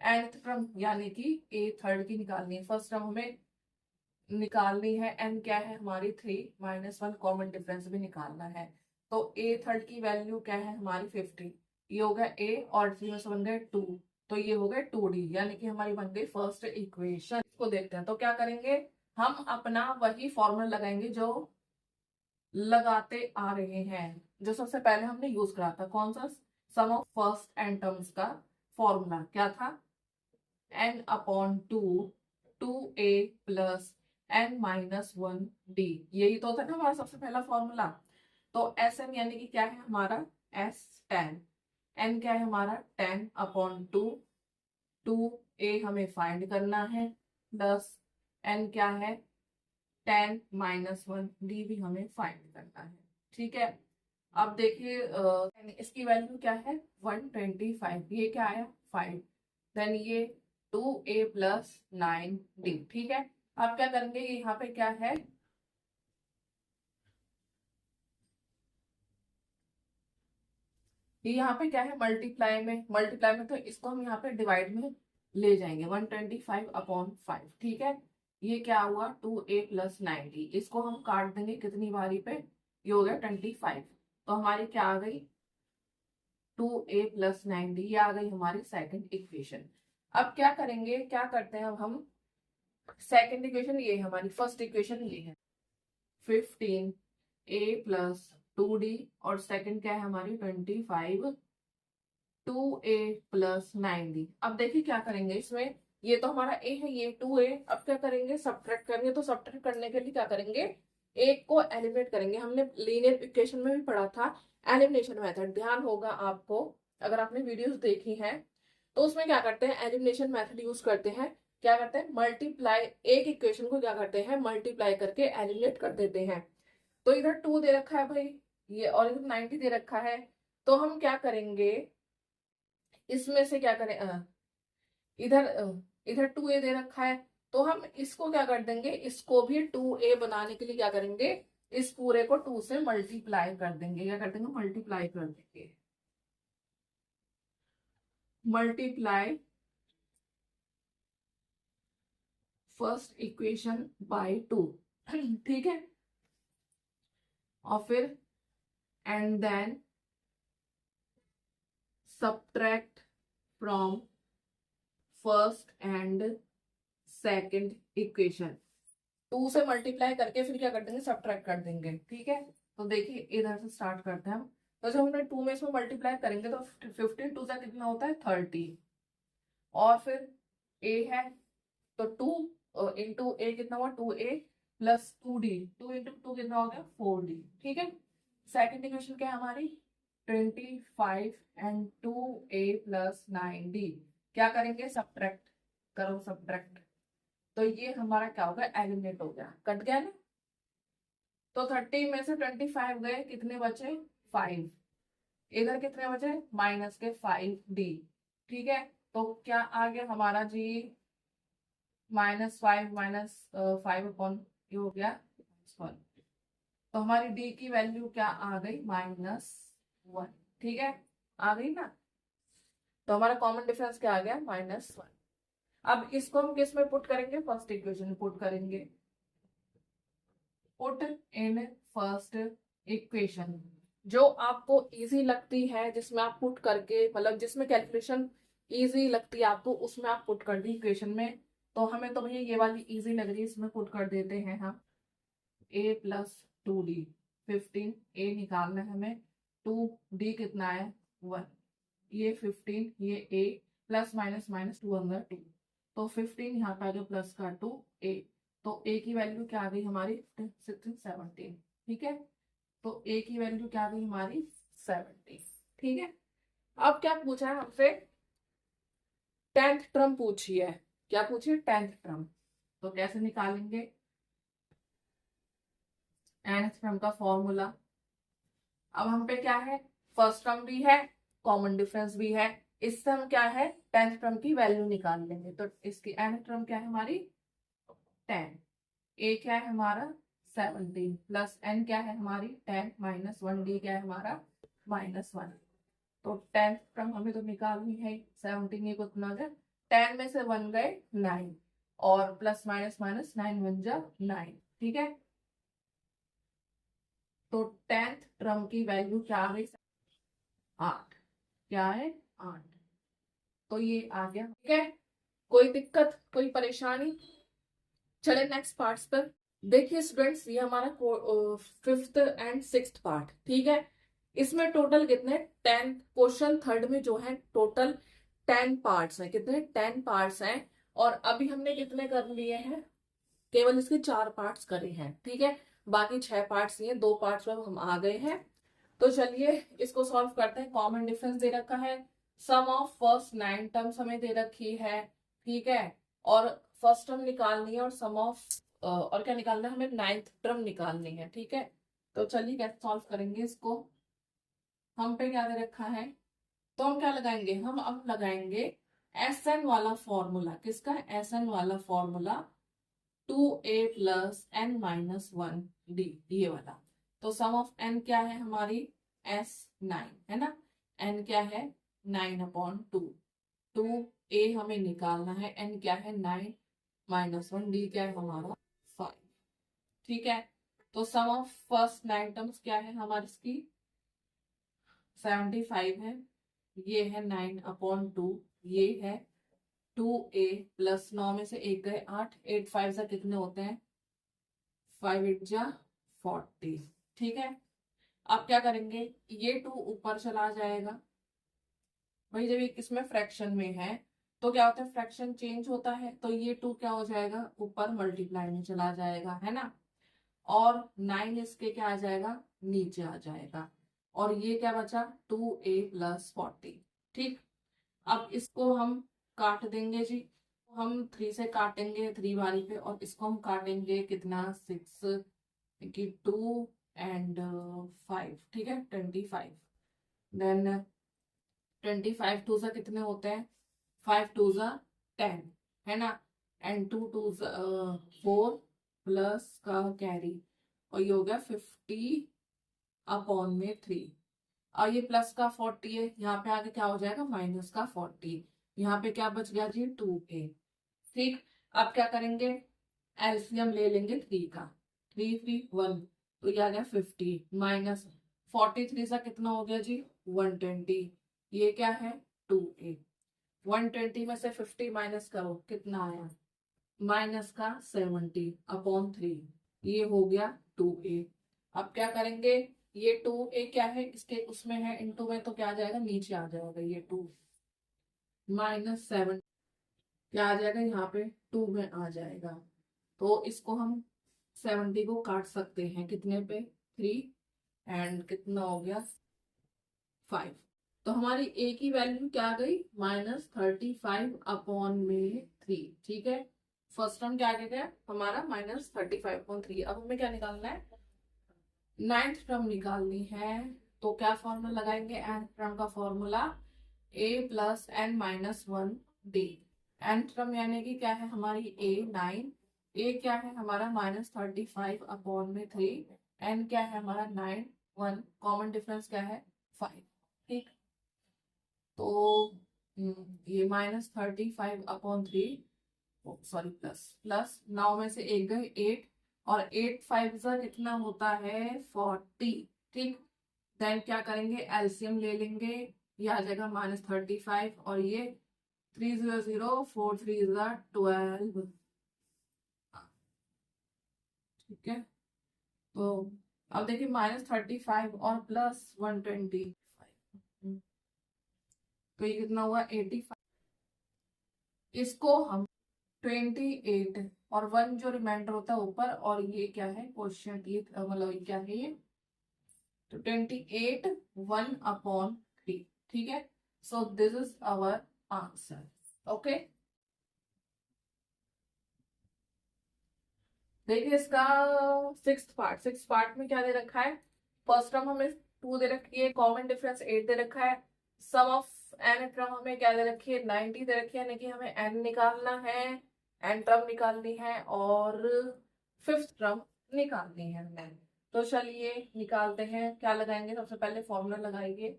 nth टर्म यानी कि a थर्ड की निकालनी है, फर्स्ट टर्म हमें निकालनी है, n क्या है हमारी 3 माइनस 1, कॉमन डिफरेंस भी निकालना है। तो a थर्ड की वैल्यू क्या है हमारी 50, ये हो गया a, और 3 में से बन गए 2, तो ये हो गया 2d, यानी कि हमारी बन गई फर्स्ट इक्वेशन। इसको देखते हैं, तो क्या करेंगे, हम अपना वही फॉर्मूला लगाएंगे जो लगाते आ रहे हैं, जो सबसे पहले हमने यूज करा था, कौन सा, सम ऑफ फर्स्ट एंड टर्म्स का फॉर्मूला क्या था, n upon 2 2a plus n minus 1 D, यही तो था ना हमारा सबसे पहला फॉर्मूला। तो एस एन यानी कि क्या है हमारा, एस 10, n क्या है हमारा 10 अपॉन 2 2a हमें फाइंड करना है, प्लस n क्या है 10 माइनस 1 डी भी हमें फाइंड करना है, ठीक है। अब देखिए इसकी वैल्यू क्या है 125, ये क्या आया 5, देन ये 2a प्लस 9d, ठीक है। अब क्या करेंगे, यहाँ पे क्या है, ये यहाँ पे क्या है, मल्टीप्लाई में तो इसको हम यहाँ पे डिवाइड में ले जाएंगे, 125 अपॉन 5, ठीक है। ये क्या हुआ 2a प्लस 9d, इसको हम काट देंगे कितनी बारी पे, ये हो गया 25। तो हमारी क्या आ गई 2a प्लस 9d, ये आ गई हमारी सेकंड इक्वेशन। अब क्या करेंगे, क्या करते हैं, अब हम सेकंड इक्वेशन, ये हमारी फर्स्ट इक्वेशन ये है 15a प्लस 2d, और सेकंड क्या है हमारी 25 2a प्लस 9d। अब देखिए क्या करेंगे इसमें, ये तो हमारा a है, ये 2a, अब क्या करेंगे सब्ट्रैक्ट करेंगे, तो सब्ट्रैक्ट करने के लिए क्या करेंगे, एक को एलिमिनेट करेंगे। हमने लीनियर इक्वेशन में भी पढ़ा था एलिमिनेशन मेथड, ध्यान होगा आपको अगर आपने वीडियोस देखी हैं। तो उसमें क्या करते हैं, एलिमिनेशन मेथड यूज करते हैं, क्या करते हैं मल्टीप्लाई, एक इक्वेशन को क्या करते हैं मल्टीप्लाई करके एलिमिनेट कर देते हैं। तो इधर 2 दे रखा है भाई, ये और इधर 90 दे रखा है, तो हम क्या करेंगे, इसमें से क्या करें, इधर इधर 2a दे रखा है, तो हम इसको क्या कर देंगे, इसको भी 2a बनाने के लिए क्या करेंगे, इस पूरे को 2 से मल्टीप्लाई कर देंगे। क्या कर देंगे, मल्टीप्लाई कर देंगे, मल्टीप्लाई फर्स्ट इक्वेशन बाय 2। ठीक है, और फिर and then subtract from first and second equation. 2 से मल्टीप्लाई करके फिर क्या कर देंगे, सब्ट्रैक्ट कर देंगे। ठीक है, तो देखिए इधर से स्टार्ट करते हैं हम। तो जब हमने 2 में इसमें मल्टीप्लाई करेंगे तो 15 2 से कितना होता है 30, और फिर a है तो 2 इंटू ए कितना हुआ 2a प्लस 2d, 2 इंटू 2 कितना हो गया 4d। ठीक है, सेकंड इक्वेशन क्या है हमारी 25 एंड 2a प्लस 9d। क्या करेंगे, सब्ट्रैक्ट करो, सब्ट्रैक्ट, तो ये हमारा क्या होगा, एलिमिनेट हो गया, कट गया ना। तो 30 में से 25 गए, कितने बचे 5, इधर कितने बचे माइनस के 5d। ठीक है, तो क्या आ गया हमारा जी -5 -5 अपॉन ये हो गया 1। तो हमारी d की वैल्यू क्या आ गई -1। ठीक है, आ गई ना। तो हमारा कॉमन डिफरेंस क्या आ गया -1। अब इसको हम किस में पुट करेंगे, फर्स्ट इक्वेशन में पुट करेंगे, पुट इन फर्स्ट इक्वेशन। जो आपको इजी लगती है, जिसमें आप पुट करके, मतलब जिसमें कैलकुलेशन इजी लगती है आपको, उसमें आप पुट कर दी इक्वेशन में। तो हमें तो भैया ये वाली इजी लग रही है, इसमें पुट कर देते हैं हम a प्लस 2d। 15 a निकालना है हमें, 2d कितना है 1, ये 15, ये a प्लस माइनस माइनस 2 अंदर 2, तो 15 यहाँ पे आ गया प्लस का 2a। तो a की वैल्यू क्या आ गई हमारी 16 17। ठीक है, तो a की वैल्यू क्या आ गई हमारी 70। ठीक है, अब क्या पूछा है हमसे, 10th टर्म पूछी है। क्या पूछी है, 10th टर्म। तो कैसे निकालेंगे, nth टर्म का फॉर्मूला। अब हम पे क्या है, फर्स्ट टर्म भी है, कॉमन डिफरेंस भी है, इससे हम क्या है 10th टर्म की वैल्यू निकाल लेंगे। तो इसकी nth टर्म क्या है हमारी 10, a क्या है हमारा 17 प्लस n क्या है हमारी 10 माइनस 1d क्या है हमारा -1। तो 10th टर्म हमें तो निकालनी है, 17 ये कितना हो गया, 10 में से 1 गए 9, और प्लस माइनस माइनस 9 1 जा 9। ठीक है, तो 10th टर्म की वैल्यू क्या आ गई 8। क्या है 8, तो ये आ गया। ठीक है, कोई दिक्कत कोई परेशानी, चले नेक्स्ट पार्ट्स पर। देखिए स्टूडेंट्स, ये हमारा 5th एंड 6th पार्ट। ठीक है, इसमें टोटल कितने 10 क्वेश्चन थर्ड में जो है टोटल 10 पार्ट्स हैं। कितने 10 पार्ट्स हैं, और अभी हमने कितने कर लिए हैं, केवल इसके 4 पार्ट्स करे हैं। ठीक है, बाकी 6 पार्ट्स ये 2 पार्ट्स में हम आ गए हैं। तो चलिए इसको सॉल्व करते हैं। कॉमन डिफरेंस दे रखा है, सम ऑफ फर्स्ट 9 टर्म्स हमें दे रखी है। ठीक है, और फर्स्ट टर्म निकालनी है, और सम ऑफ और क्या निकालना है हमें 9th टर्म निकालनी है। ठीक है, तो चलिए कैसे सॉल्व करेंगे इसको। हम पे क्या दे रखा है, तो हम क्या लगाएंगे, हम अब लगाएंगे एस एन वाला फॉर्मूला। किसका, एस एन वाला formula, 2a plus n minus 1d, ये वाला। तो सम ऑफ n क्या है हमारी s9 है ना, n क्या है 9/2, 2a हमें निकालना है, n क्या है 9 माइनस 1d क्या है हमारा 5। ठीक है, तो सम ऑफ फर्स्ट 9 टर्म्स क्या है हमारी, इसकी 75 है, ये है 9/2, ये है 2a प्लस 9 में से 1 गए 8, 8 5 से कितने होते हैं 5 8 जा 40। ठीक है, अब क्या करेंगे, ये 2 ऊपर चला जाएगा। वही जब इसमें फ्रैक्शन में है तो क्या होता है, फ्रैक्शन चेंज होता है, तो ये 2 क्या हो जाएगा ऊपर मल्टीप्लाई में चला जाएगा, है ना। और 9 इसके क्या आ जाएगा, नीचे आ जाएगा। और ये क्या बचा 2a प्लस 40। ठीक, अब इसको हम काट देंगे जी, हम 3 से काटेंगे 3 बारी पे, और इसको हम काटेंगे कितना 6 की 2 एंड 5। ठीक है, 25। देन 25 2 कितने होते हैं, 5 2 10 है ना, एंड 2 2 4 प्लस का कैरी, और ये हो गया 50 अपॉन में 3। और ये प्लस का 40 है, यहाँ पे आगे क्या हो जाएगा माइनस का 40, यहाँ पे क्या बच गया जी 2a। ठीक, अब क्या करेंगे, एलसीएम ले लेंगे 3 का, 3 3 1, तो ये आ गया 50 माइनस 43 सा कितना हो गया जी 120, ये क्या है 2a। 120 में से 50 माइनस करो, कितना आया माइनस का 70 अपॉन 3, ये हो गया 2a। अब क्या करेंगे, ये 2a क्या है इसके उसमें है इनटू में, तो क्या आ जाएगा नीचे आ जाएगा, ये 2 माइनस 7 क्या आ जाएगा यहाँ पे 2 में आ जाएगा। तो इसको हम 70 को काट सकते हैं कितने पे 3, एंड कितना हो गया 5। तो हमारी ए की वैल्यू क्या आ गई -35 अपॉन में 3। ठीक है, फर्स्ट टर्म क्या आ गया हमारा -35 अपॉन 3। अब हमें क्या निकालना है, नाइन्थ टर्म निकालनी है। तो क्या फॉर्मूला लगाएंगे, nth टर्म का formula a plus n minus 1 d. nth term यानी कि क्या है हमारी a 9, a क्या है हमारा -35 अपॉन में 3, n क्या है हमारा 9 1, कॉमन डिफरेंस क्या है 5। ठीक, तो ये -35 अपॉन 3, सॉरी प्लस प्लस 9 में से एक गए 8, और 8 5 सा कितना होता है 40। ठीक, देन क्या करेंगे एलसीएम ले लेंगे, ये आ जाएगा -35, और ये 3 0 0 4 3 12। ठीक है, तो अब देखिए -35 और प्लस 125, तो ये कितना हुआ 85। इसको हम 28 और 1 जो रिमाइंडर होता है ऊपर, और ये क्या है क्वेश्चन, ये मतलब ये क्या है ये, तो 28 1 अपॉन 3। ठीक है, so this is our answer. Okay, देखिए इसका सिक्स पार्ट में क्या दे रखा है, फर्स्ट टर्म हमें 2 दे रखी है, कॉमन डिफरेंस 8 दे रखा है, सम ऑफ एन टर्म हमें क्या दे रखी है 90 दे रखी है, यानी कि हमें एन निकालना है, एन टर्म निकालनी है, और फिफ्थ टर्म निकालनी है हमें। तो चलिए निकालते हैं, क्या लगाएंगे सबसे पहले फॉर्मूला लगाएंगे,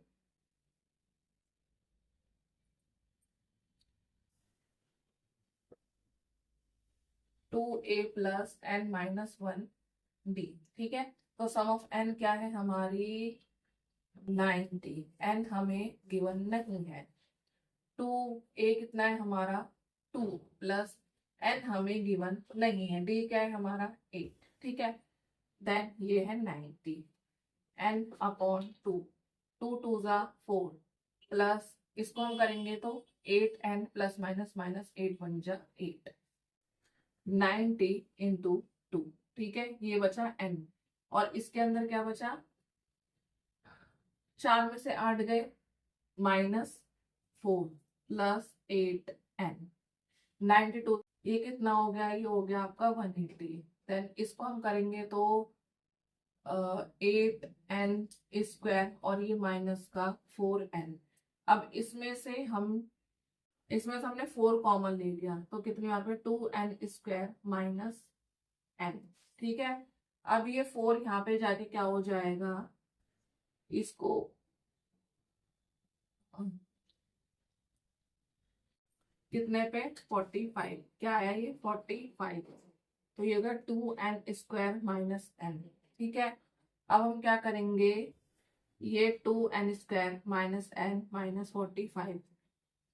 two a plus n minus 1 d. ठीक है, तो सम ऑफ एन क्या है हमारी 90, एन हमें गिवन नहीं है, 2 ए कितना है हमारा 2 प्लस एन हमें गिवन नहीं है, डी क्या है हमारा 8। ठीक है, देन ये है 90 एन अपॉन 2, 2 2 जा 4, प्लस इसको हम करेंगे तो 8 एन प्लस माइनस माइनस 8 1 जा 8, 90 इंटू 2। ठीक है, ये बचा एन, और इसके अंदर क्या बचा 4 में से 8 गए, -4 प्लस 8 एन 92, ये कितना हो गया, ये हो गया आपका 180। देन इसको हम करेंगे तो 8n² और ये माइनस का 4n। अब इसमें से हमने 4 कॉमन ले लिया, तो कितनी यहाँ पे 2n² माइनस n। ठीक है, अब ये 4 यहाँ पे जाके क्या हो जाएगा, इसको कितने पे 45, क्या आया ये 45, तो ये होगा 2n² माइनस n। ठीक है, अब हम क्या करेंगे, ये 2n² minus n minus 45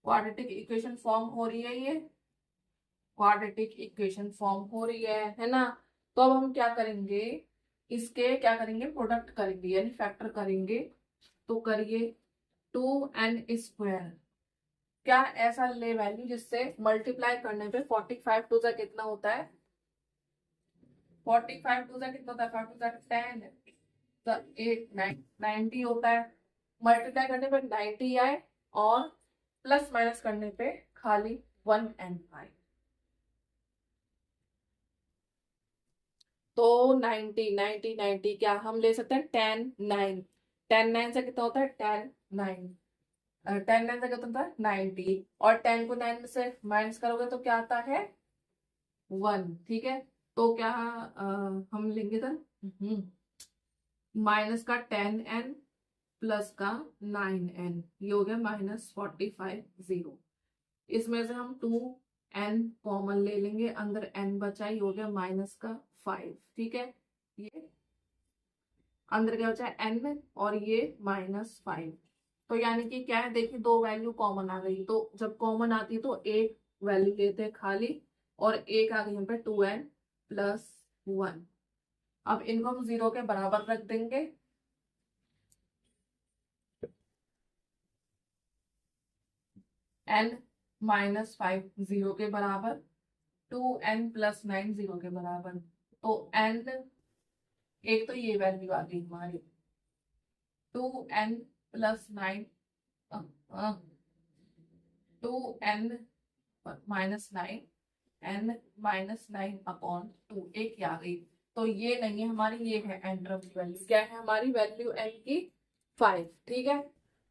quadratic equation form हो रही है, ये क्वाड्रेटिक इक्वेशन फॉर्म हो रही है ना। तो अब हम क्या करेंगे, इसके क्या करेंगे प्रोडक्ट करेंगे यानी फैक्टर करेंगे, तो करिए 2n², क्या ऐसा ले वैल्यू जिससे मल्टीप्लाई करने पे 45 टू सा कितना होता है, 45 टू सा कितना होता है, 5 टू सा 10, तो 8 9 90 होता है, मल्टीप्लाई करने पे 90 आए, और प्लस माइनस करने पे खाली 1 एंड 5, तो 90 90 90 क्या हम ले सकते हैं 10 9, 10 9 से कितना होता है 10 9, 10 9 से कितना होता है 90, और 10 को 9 से माइनस करोगे तो क्या आता है 1। ठीक है, तो क्या हम लेंगे था माइनस का 10n प्लस का 9n, ये हो गया -45 0। इसमें से हम 2n कॉमन ले लेंगे, अंदर n बचा, ये हो गया माइनस का 5। ठीक है, ये अंदर क्या बचा है n और ये -5। तो यानी कि क्या है, देखिए दो वैल्यू कॉमन आ गई, तो जब कॉमन आती है तो एक वैल्यू लेते हैं खाली, और एक आ गई हम पे 2n प्लस 1। अब इनको हम 0 के बराबर रख देंगे, n -5 0 के बराबर, 2n प्लस 9 0 के बराबर। तो n, एक तो ये वैल्यू आ गई हमारी 2n प्लस 9, 2n -9, n -9/2, एक ही आ गई। तो ये नहीं है हमारी, ये है n टर्म की वैल्यू। क्या है हमारी वैल्यू n की 5। ठीक है,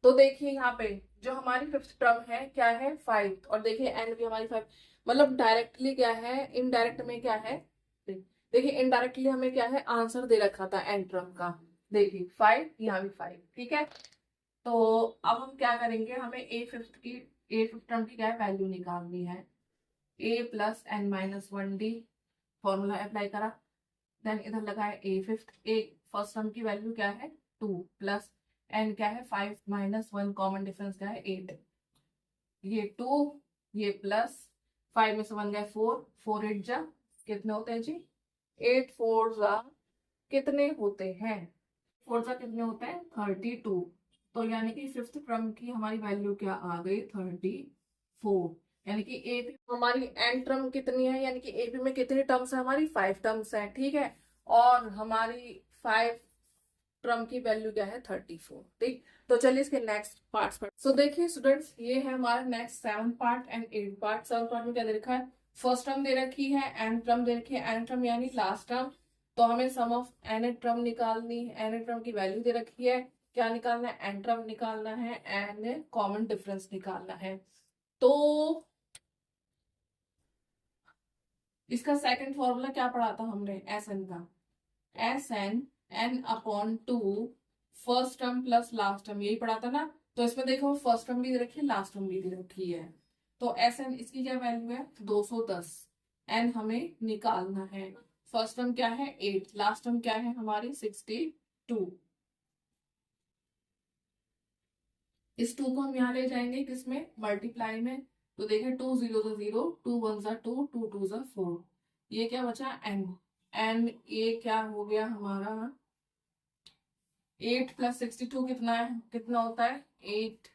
तो देखिए यहाँ पे जो हमारी फिफ्थ टर्म है क्या है 5, और देखिए n भी हमारी 5। मतलब डायरेक्टली क्या है, इनडायरेक्ट में क्या है, देखिए इनडायरेक्टली हमें क्या है आंसर दे रखा था n टर्म का, देखिए 5, यहाँ भी 5। ठीक है, तो अब हम क्या करेंगे, हमें ए फिफ्थ टर्म की क्या है वैल्यू निकालनी है। a plus n -1 d, formula apply करा, देन इधर लगाए A fifth, A first term की वैल्यू क्या है 2, प्लस n क्या है 5 -1, कॉमन डिफरेंस क्या है 8, ये 2, ये प्लस 5 में से 1 गए 4, 4 8 जा कितने होते हैं जी, 8 4 जा कितने होते हैं, 4 जा कितने होते हैं 32। तो यानी कि फिफ्थ टर्म की हमारी वैल्यू क्या आ गई 34। यानी कि एपी हमारी एन टर्म कितनी है, यानी कि एपी में कितनी टर्म्स है हमारी 5 टर्म्स है। ठीक है, और हमारी 5 टर्म की वैल्यू क्या है 34। ठीक, तो चलिए इसके नेक्स्ट पार्ट्स पर। सो देखिए स्टूडेंट्स, ये है हमारा next 7 part and 8 part. 7 part में क्या दे रखा है, फर्स्ट टर्म दे रखी है, एन टर्म दे रखी है, एन टर्म यानी लास्ट टर्म। तो हमें सम ऑफ एन टर्म निकालनी है, एन टर्म की वैल्यू दे रखी है, क्या निकालना है एन टर्म निकालना है, एन कॉमन डिफरेंस निकालना है। तो इसका सेकंड फॉर्मूला क्या पढ़ा था हमने एस एन का, S n n/2 first term plus last term, यही पढ़ा था ना। तो इसमें देखो फर्स्ट टर्म भी दे रखी है, लास्ट टर्म भी दे रखी है। तो एस एन इसकी क्या वैल्यू है 210, एन हमें निकालना है। फर्स्ट टर्म क्या है 8, लास्ट टर्म क्या है हमारी 62। इस 2 को हम यहाँ ले जाएंगे किसमें, मल्टीप्लाई में। तो देखिए 2 0 0, 2 1 2, 2 2 4, ये क्या बचा n, n ये क्या हो गया हमारा 8 प्लस 62 कितना है, कितना होता है 8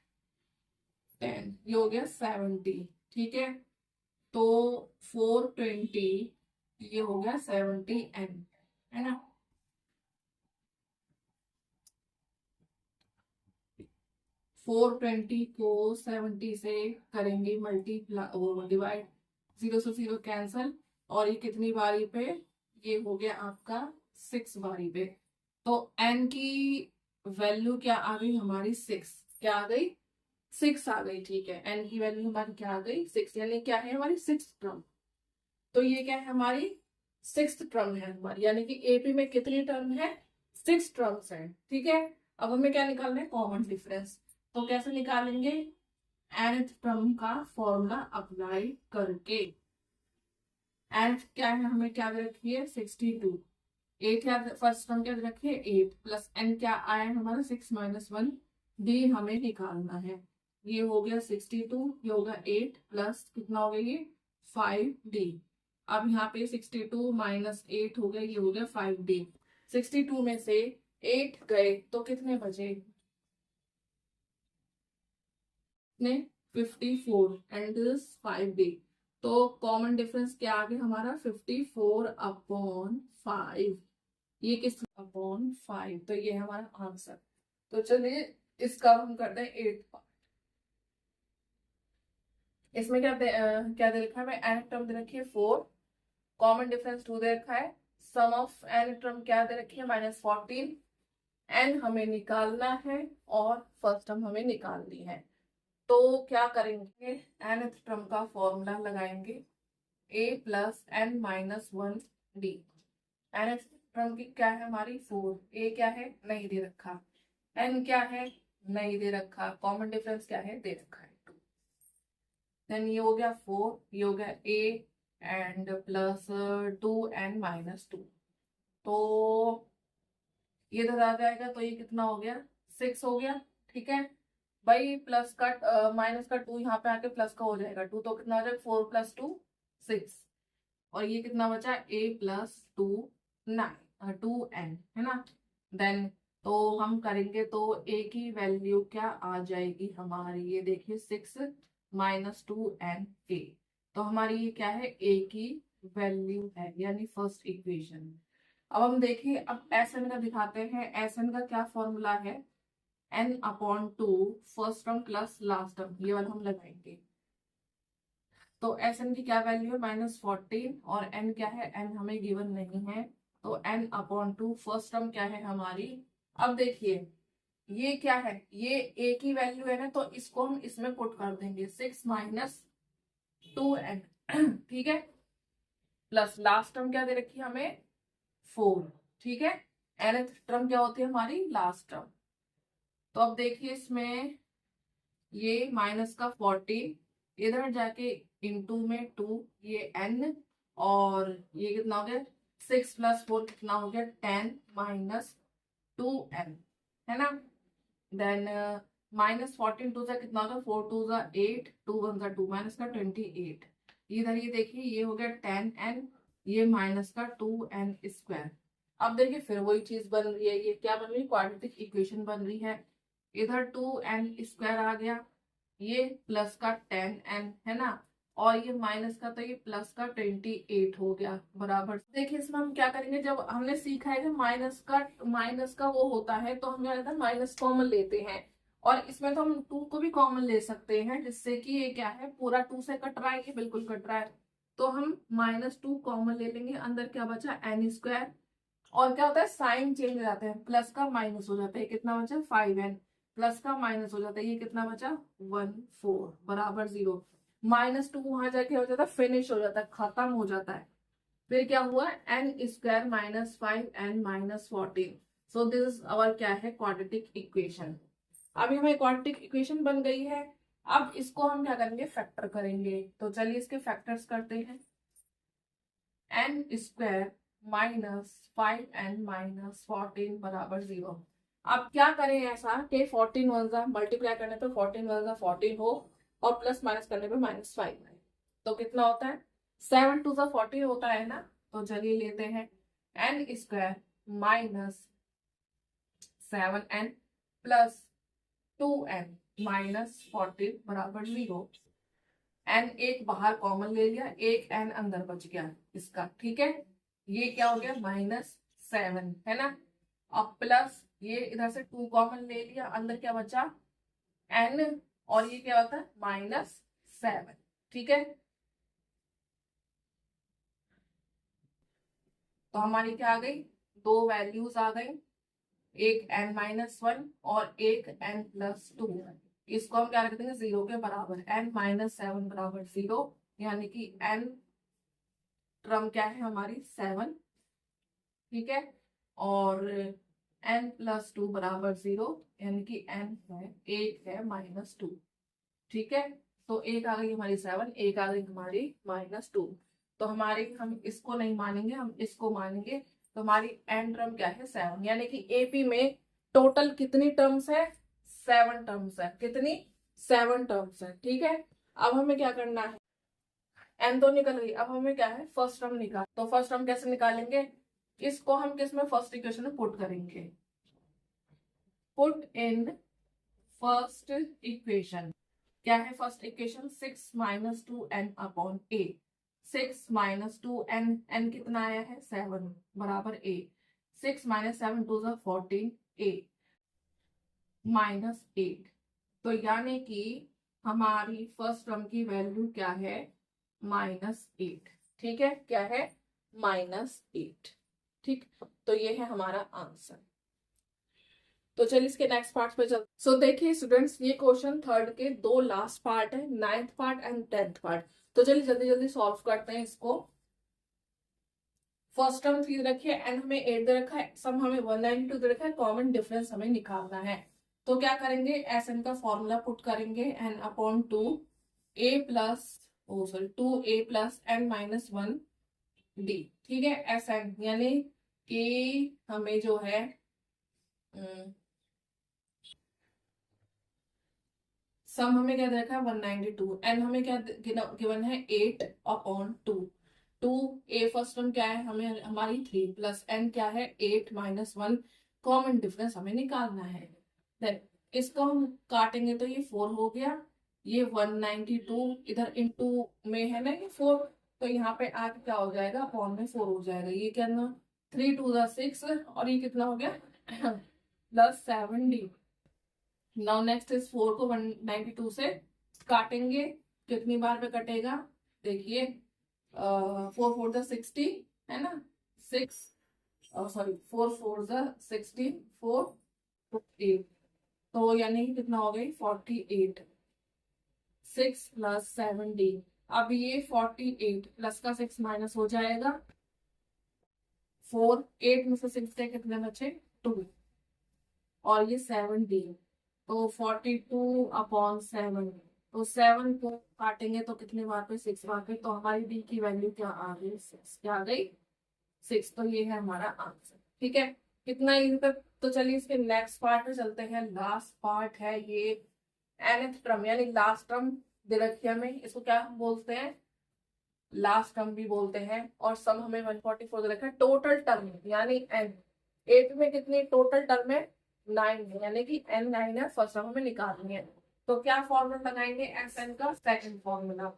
10, ये हो गया 70। ठीक है, तो 420, ये हो गया 70 n, है ना। 420 को 70 से करेंगे मल्टीप्लाई, वो डिवाइड, 0 से 0 कैंसल, और ये कितनी बारी पे, ये हो गया आपका 6 बारी पे। तो n की वैल्यू क्या आ गई हमारी 6, क्या आ गई 6 आ गई। ठीक है, n की वैल्यू हमारी क्या आ गई 6, यानी क्या है हमारी 6th टर्म। तो ये क्या है हमारी 6th टर्म है हमारी, यानी कि एपी में कितनी टर्म है 6 टर्म्स है। ठीक है, अब हमें क्या निकालना है कॉमन डिफरेंस। तो कैसे निकालेंगे, nth टर्म का फॉर्मूला अप्लाई करके। nth क्या है, हमें क्या दे रखी है 62, 8 क्या फर्स्ट टर्म क्या दे रखी है 8, प्लस n क्या आया है हमारा 6 -1 d हमें निकालना है। ये हो गया 62, ये होगा 8 प्लस कितना हो गया ये 5d। अब यहाँ पे 62 -8 हो गया, ये हो गया 5d। 62 में से 8 गए तो कितने बचे, ने 54 एंड दिस 5d। तो कॉमन डिफरेंस क्या आ गया हमारा 54/5, ये किस अपॉन 5। तो ये हमारा आंसर। तो चलिए इसका हम करते हैं 8 पार्ट। इसमें क्या दे रखा है, एन टर्म दे रखी है 4, कॉमन डिफरेंस 2 दे रखा है, सम ऑफ एन टर्म क्या दे रखी है -14, एन हमें निकालना है और फर्स्ट टर्म हमें निकालनी है। तो क्या करेंगे, nth टर्म का फॉर्मूला लगाएंगे a plus n minus one d. nth term की क्या है हमारी 4, a क्या है नहीं दे रखा, n क्या है नहीं दे रखा, कॉमन डिफरेंस क्या है दे रखा है 2। देन ये हो गया 4, ये हो गया a and plus 2n minus 2। तो ये इधर आ जाएगा तो ये कितना हो गया 6 हो गया। ठीक है भाई, प्लस का माइनस का 2 यहाँ पे आके प्लस का हो जाएगा 2, तो कितना हो जाएगा 4 प्लस 2 6। और ये कितना बचा a प्लस 2 9 2n है ना। देन तो हम करेंगे तो a की वैल्यू क्या आ जाएगी हमारी, ये देखिए 6 माइनस 2n a। तो हमारी ये क्या है a की वैल्यू है, यानी फर्स्ट इक्वेशन। अब हम देखिए, अब एस एन का दिखाते हैं। एस एन का क्या फॉर्मूला है, n upon 2 first term plus last term, ये वाला हम लगाएंगे। तो एस एन की क्या वैल्यू है -14 और n क्या है, n हमें गिवन नहीं है। तो n अपॉन 2 फर्स्ट टर्म क्या है हमारी। अब देखिए ये क्या है, ये a की वैल्यू है ना, तो इसको हम इसमें पुट कर देंगे 6 माइनस 2n ठीक है, प्लस लास्ट टर्म क्या दे रखी है हमें 4। ठीक है, nth टर्म क्या होती है हमारी लास्ट टर्म। तो अब देखिए इसमें ये माइनस का 14 इधर जाके इंटू में 2, ये n और ये कितना हो गया 6 प्लस 4 कितना हो गया 10 माइनस 2n है ना। देन -14 टू सा कितना होगा 4 टू सा 8 2 1 सा 2 माइनस का 28। इधर ये देखिए ये हो गया 10n, ये माइनस का 2n स्क्वायर। अब देखिए फिर वही चीज बन रही है, ये क्या बन रही है क्वाड्रेटिक इक्वेशन बन रही है। इधर 2n स्क्वायर आ गया, ये प्लस का 10n है ना, और ये माइनस का तो ये प्लस का 28 हो गया बराबर। देखिए इसमें हम क्या करेंगे, जब हमने सीखा है कि माइनस का वो होता है तो हम क्या करते हैं माइनस कॉमन लेते हैं, और इसमें तो हम 2 को भी कॉमन ले सकते हैं, जिससे कि ये क्या है पूरा 2 से कट रहा है, ये बिल्कुल कट रहा है। तो हम -2 कॉमन ले लेंगे, अंदर क्या बचा n स्क्वायर, और क्या होता है साइन चेंज हो जाता है, प्लस का माइनस हो जाता है, कितना बचा 5n, प्लस का माइनस हो जाता है, ये कितना बचा 1 4 बराबर 0। -2 वहां जाके हो जाता है फिनिश हो जाता है, खत्म हो जाता है। फिर क्या हुआ n square minus 5n minus 14। So this is our क्या है क्वाड्रेटिक इक्वेशन। अभी हमें क्वाड्रेटिक इक्वेशन बन गई है। अब इसको हम क्या करेंगे फैक्टर करेंगे, तो चलिए इसके फैक्टर्स करते हैं। n square minus 5n minus 14 बराबर 0। अब क्या करें ऐसा कि 14 वन जा मल्टीप्लाई करने पे 14 वन जा 14 हो और प्लस माइनस करने पे -5 है, तो कितना होता है 7 टू जा 14 होता है ना। तो चलिए लेते हैं n square minus 7n plus 2n minus 14 बराबर 0। n एक बाहर कॉमन ले लिया, एक n अंदर बच गया इसका। ठीक है, ये क्या हो गया -7 है ना। अब प्लस ये इधर से 2 कॉमन ले लिया, अंदर क्या बचा n, और ये क्या होता है -7। ठीक है, तो हमारी क्या आ गई, दो वैल्यूज आ गई, एक n-1 और एक n+2। इसको हम क्या रख देंगे 0 के बराबर, n-7 बराबर 0, यानी कि n टर्म क्या है हमारी 7। ठीक है, और n+2 बराबर 0, यानी कि n है एक है -2। ठीक है, तो एक आ गई हमारी 7, एक आ गई हमारी -2। तो हमारी हम इसको नहीं मानेंगे, हम इसको मानेंगे। तो हमारी n टर्म क्या है 7, यानी कि एपी में टोटल कितनी टर्म्स है 7 टर्म्स है। कितनी 7 टर्म्स है। ठीक है, अब हमें क्या करना है, n तो निकल गई, अब हमें क्या है फर्स्ट टर्म निकाल। तो फर्स्ट टर्म कैसे निकालेंगे, इसको हम किस में फर्स्ट इक्वेशन में पुट करेंगे, पुट इन फर्स्ट इक्वेशन। क्या है first equation 6 minus 2n upon a। 6 minus 2n, n कितना आया है 7 बराबर a। 6 minus 7 to 14 a -8। तो यानी कि हमारी फर्स्ट टर्म की वैल्यू क्या है -8। ठीक है, क्या है -8। ठीक, तो ये है हमारा आंसर। तो चलिए इसके नेक्स्ट पार्ट पे चलते। सो देखिए स्टूडेंट्स, ये क्वेश्चन थर्ड के दो लास्ट पार्ट है, 9th part and 10th part. तो चलिए जल्दी जल्दी सॉल्व करते हैं इसको। फर्स्ट टर्म 3 रखिए, एन हमें 8 दे रखा है, सम हमें 192 दे रखा है, कॉमन डिफरेंस हमें निकालना है। तो क्या करेंगे, एस एन का फॉर्मूला पुट करेंगे, n upon 2 a plus oh sorry 2a plus n minus 1 d. ठीक है, एस एन यानी कि हमें जो है सम हमें क्या दे रखा है 192, एन हमें क्या गिवन है 8 अपॉन 2। 2 ए फर्स्ट टर्म क्या है, हमें हमारी 3 प्लस एन क्या है 8 माइनस 1, कॉमन डिफरेंस हमें निकालना है। देन इसको हम काटेंगे तो ये 4 हो गया, ये 192 इधर इनटू में है ना ये 4, तो यहाँ पे आके क्या हो जाएगा अपॉन में 4 हो जाएगा। ये क्या ना 3 2 6 और ये कितना हो गया plus 7d। Now next is 4 को 192 से काटेंगे, कितनी बार में कटेगा देखिए, 4 4 जा 60 है ना, 6 सॉरी 4 4 जा 60 4 8, तो यानी कितना हो गई 48, 6 प्लस 7d। अब ये 48 प्लस का 6 माइनस हो जाएगा, 4 8 में से 6 के कितने बचे 2 और ये 7d, तो 42 अपॉन 7, तो 7 को काटेंगे तो कितने बार पे 6 बार पे, तो हमारी डी की वैल्यू क्या आ गई 6, क्या आ गई 6। तो ये है हमारा आंसर। ठीक है, कितना इजी तक। तो चलिए इसके नेक्स्ट पार्ट पे चलते हैं। लास्ट पार्ट है ये nth टर्म यानी लास्ट टर्म दे रखी है हमें, इसको क्या बोलते हैं लास्ट टर्म भी बोलते हैं, और सम हमें 144 दे रखा है। टोटल टर्म यानी n 8 में कितनी टोटल टर्म है 9 है, यानी कि n 9 है, फर्स्ट टर्म हमें निकालनी है। तो क्या फॉर्मूला लगाएंगे एस एन का, second formula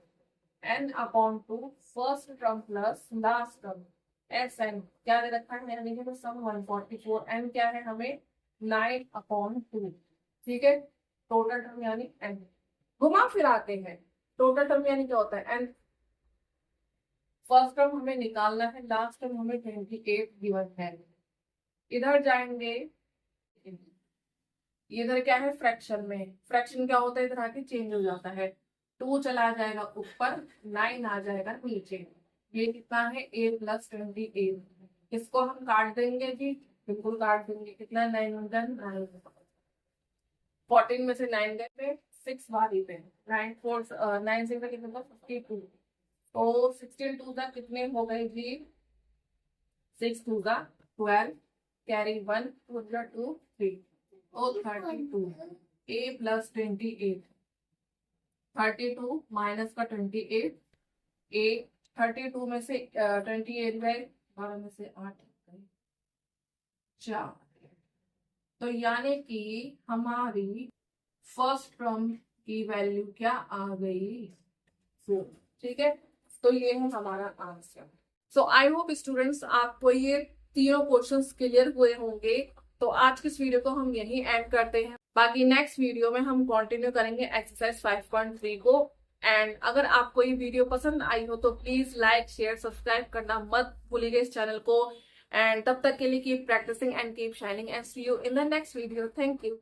n upon 2 first term plus last term S n क्या दे रखा है, यानी कि सम 144, n क्या है हमें 9 अपॉन 2। ठीक है, टोटल टर्म यानी n, घुमा फिराते हैं, टोटल टर्म यानी क्या होता है n, फर्स्ट टर्म हमें निकालना है, लास्ट टर्म हमें 28 गिवन है। इधर जाएंगे, इधर क्या है फ्रैक्शन में, फ्रैक्शन क्या होता है इधर आके चेंज हो जाता है, 2 चला जाएगा ऊपर 9 आ जाएगा नीचे। ये कितना है a प्लस 28, इसको हम काट देंगे जी, बिल्कुल काट देंगे, कितना 9 होगा 9, 14 में से 9 गए पे 6 बार ही पे 9 4 9 से कितना 52, तो 16 2 का कितने हो गए जी 6 2 का 12, कैरी 1 2 2 3, ओ 32, a प्लस 28, 32 माइनस का 28, a 32 में से 28 गए, 12 में से 8 गए 4, तो यानी कि हमारी फर्स्ट टर्म की वैल्यू क्या आ गई 4। ठीक है, तो ये है हमारा answer. So I hope students आपको ये तीनों क्वेश्चंस क्लियर हुए होंगे। तो आज की इस वीडियो को हम यहीं एंड करते हैं, बाकी नेक्स्ट वीडियो में हम कंटिन्यू करेंगे एक्सरसाइज 5.3 को। एंड अगर आपको ये वीडियो पसंद आई हो तो प्लीज लाइक शेयर सब्सक्राइब करना मत भूलिएगा इस चैनल को। एंड तब तक के लिए keep practicing and keep shining and see you in the next video. Thank you.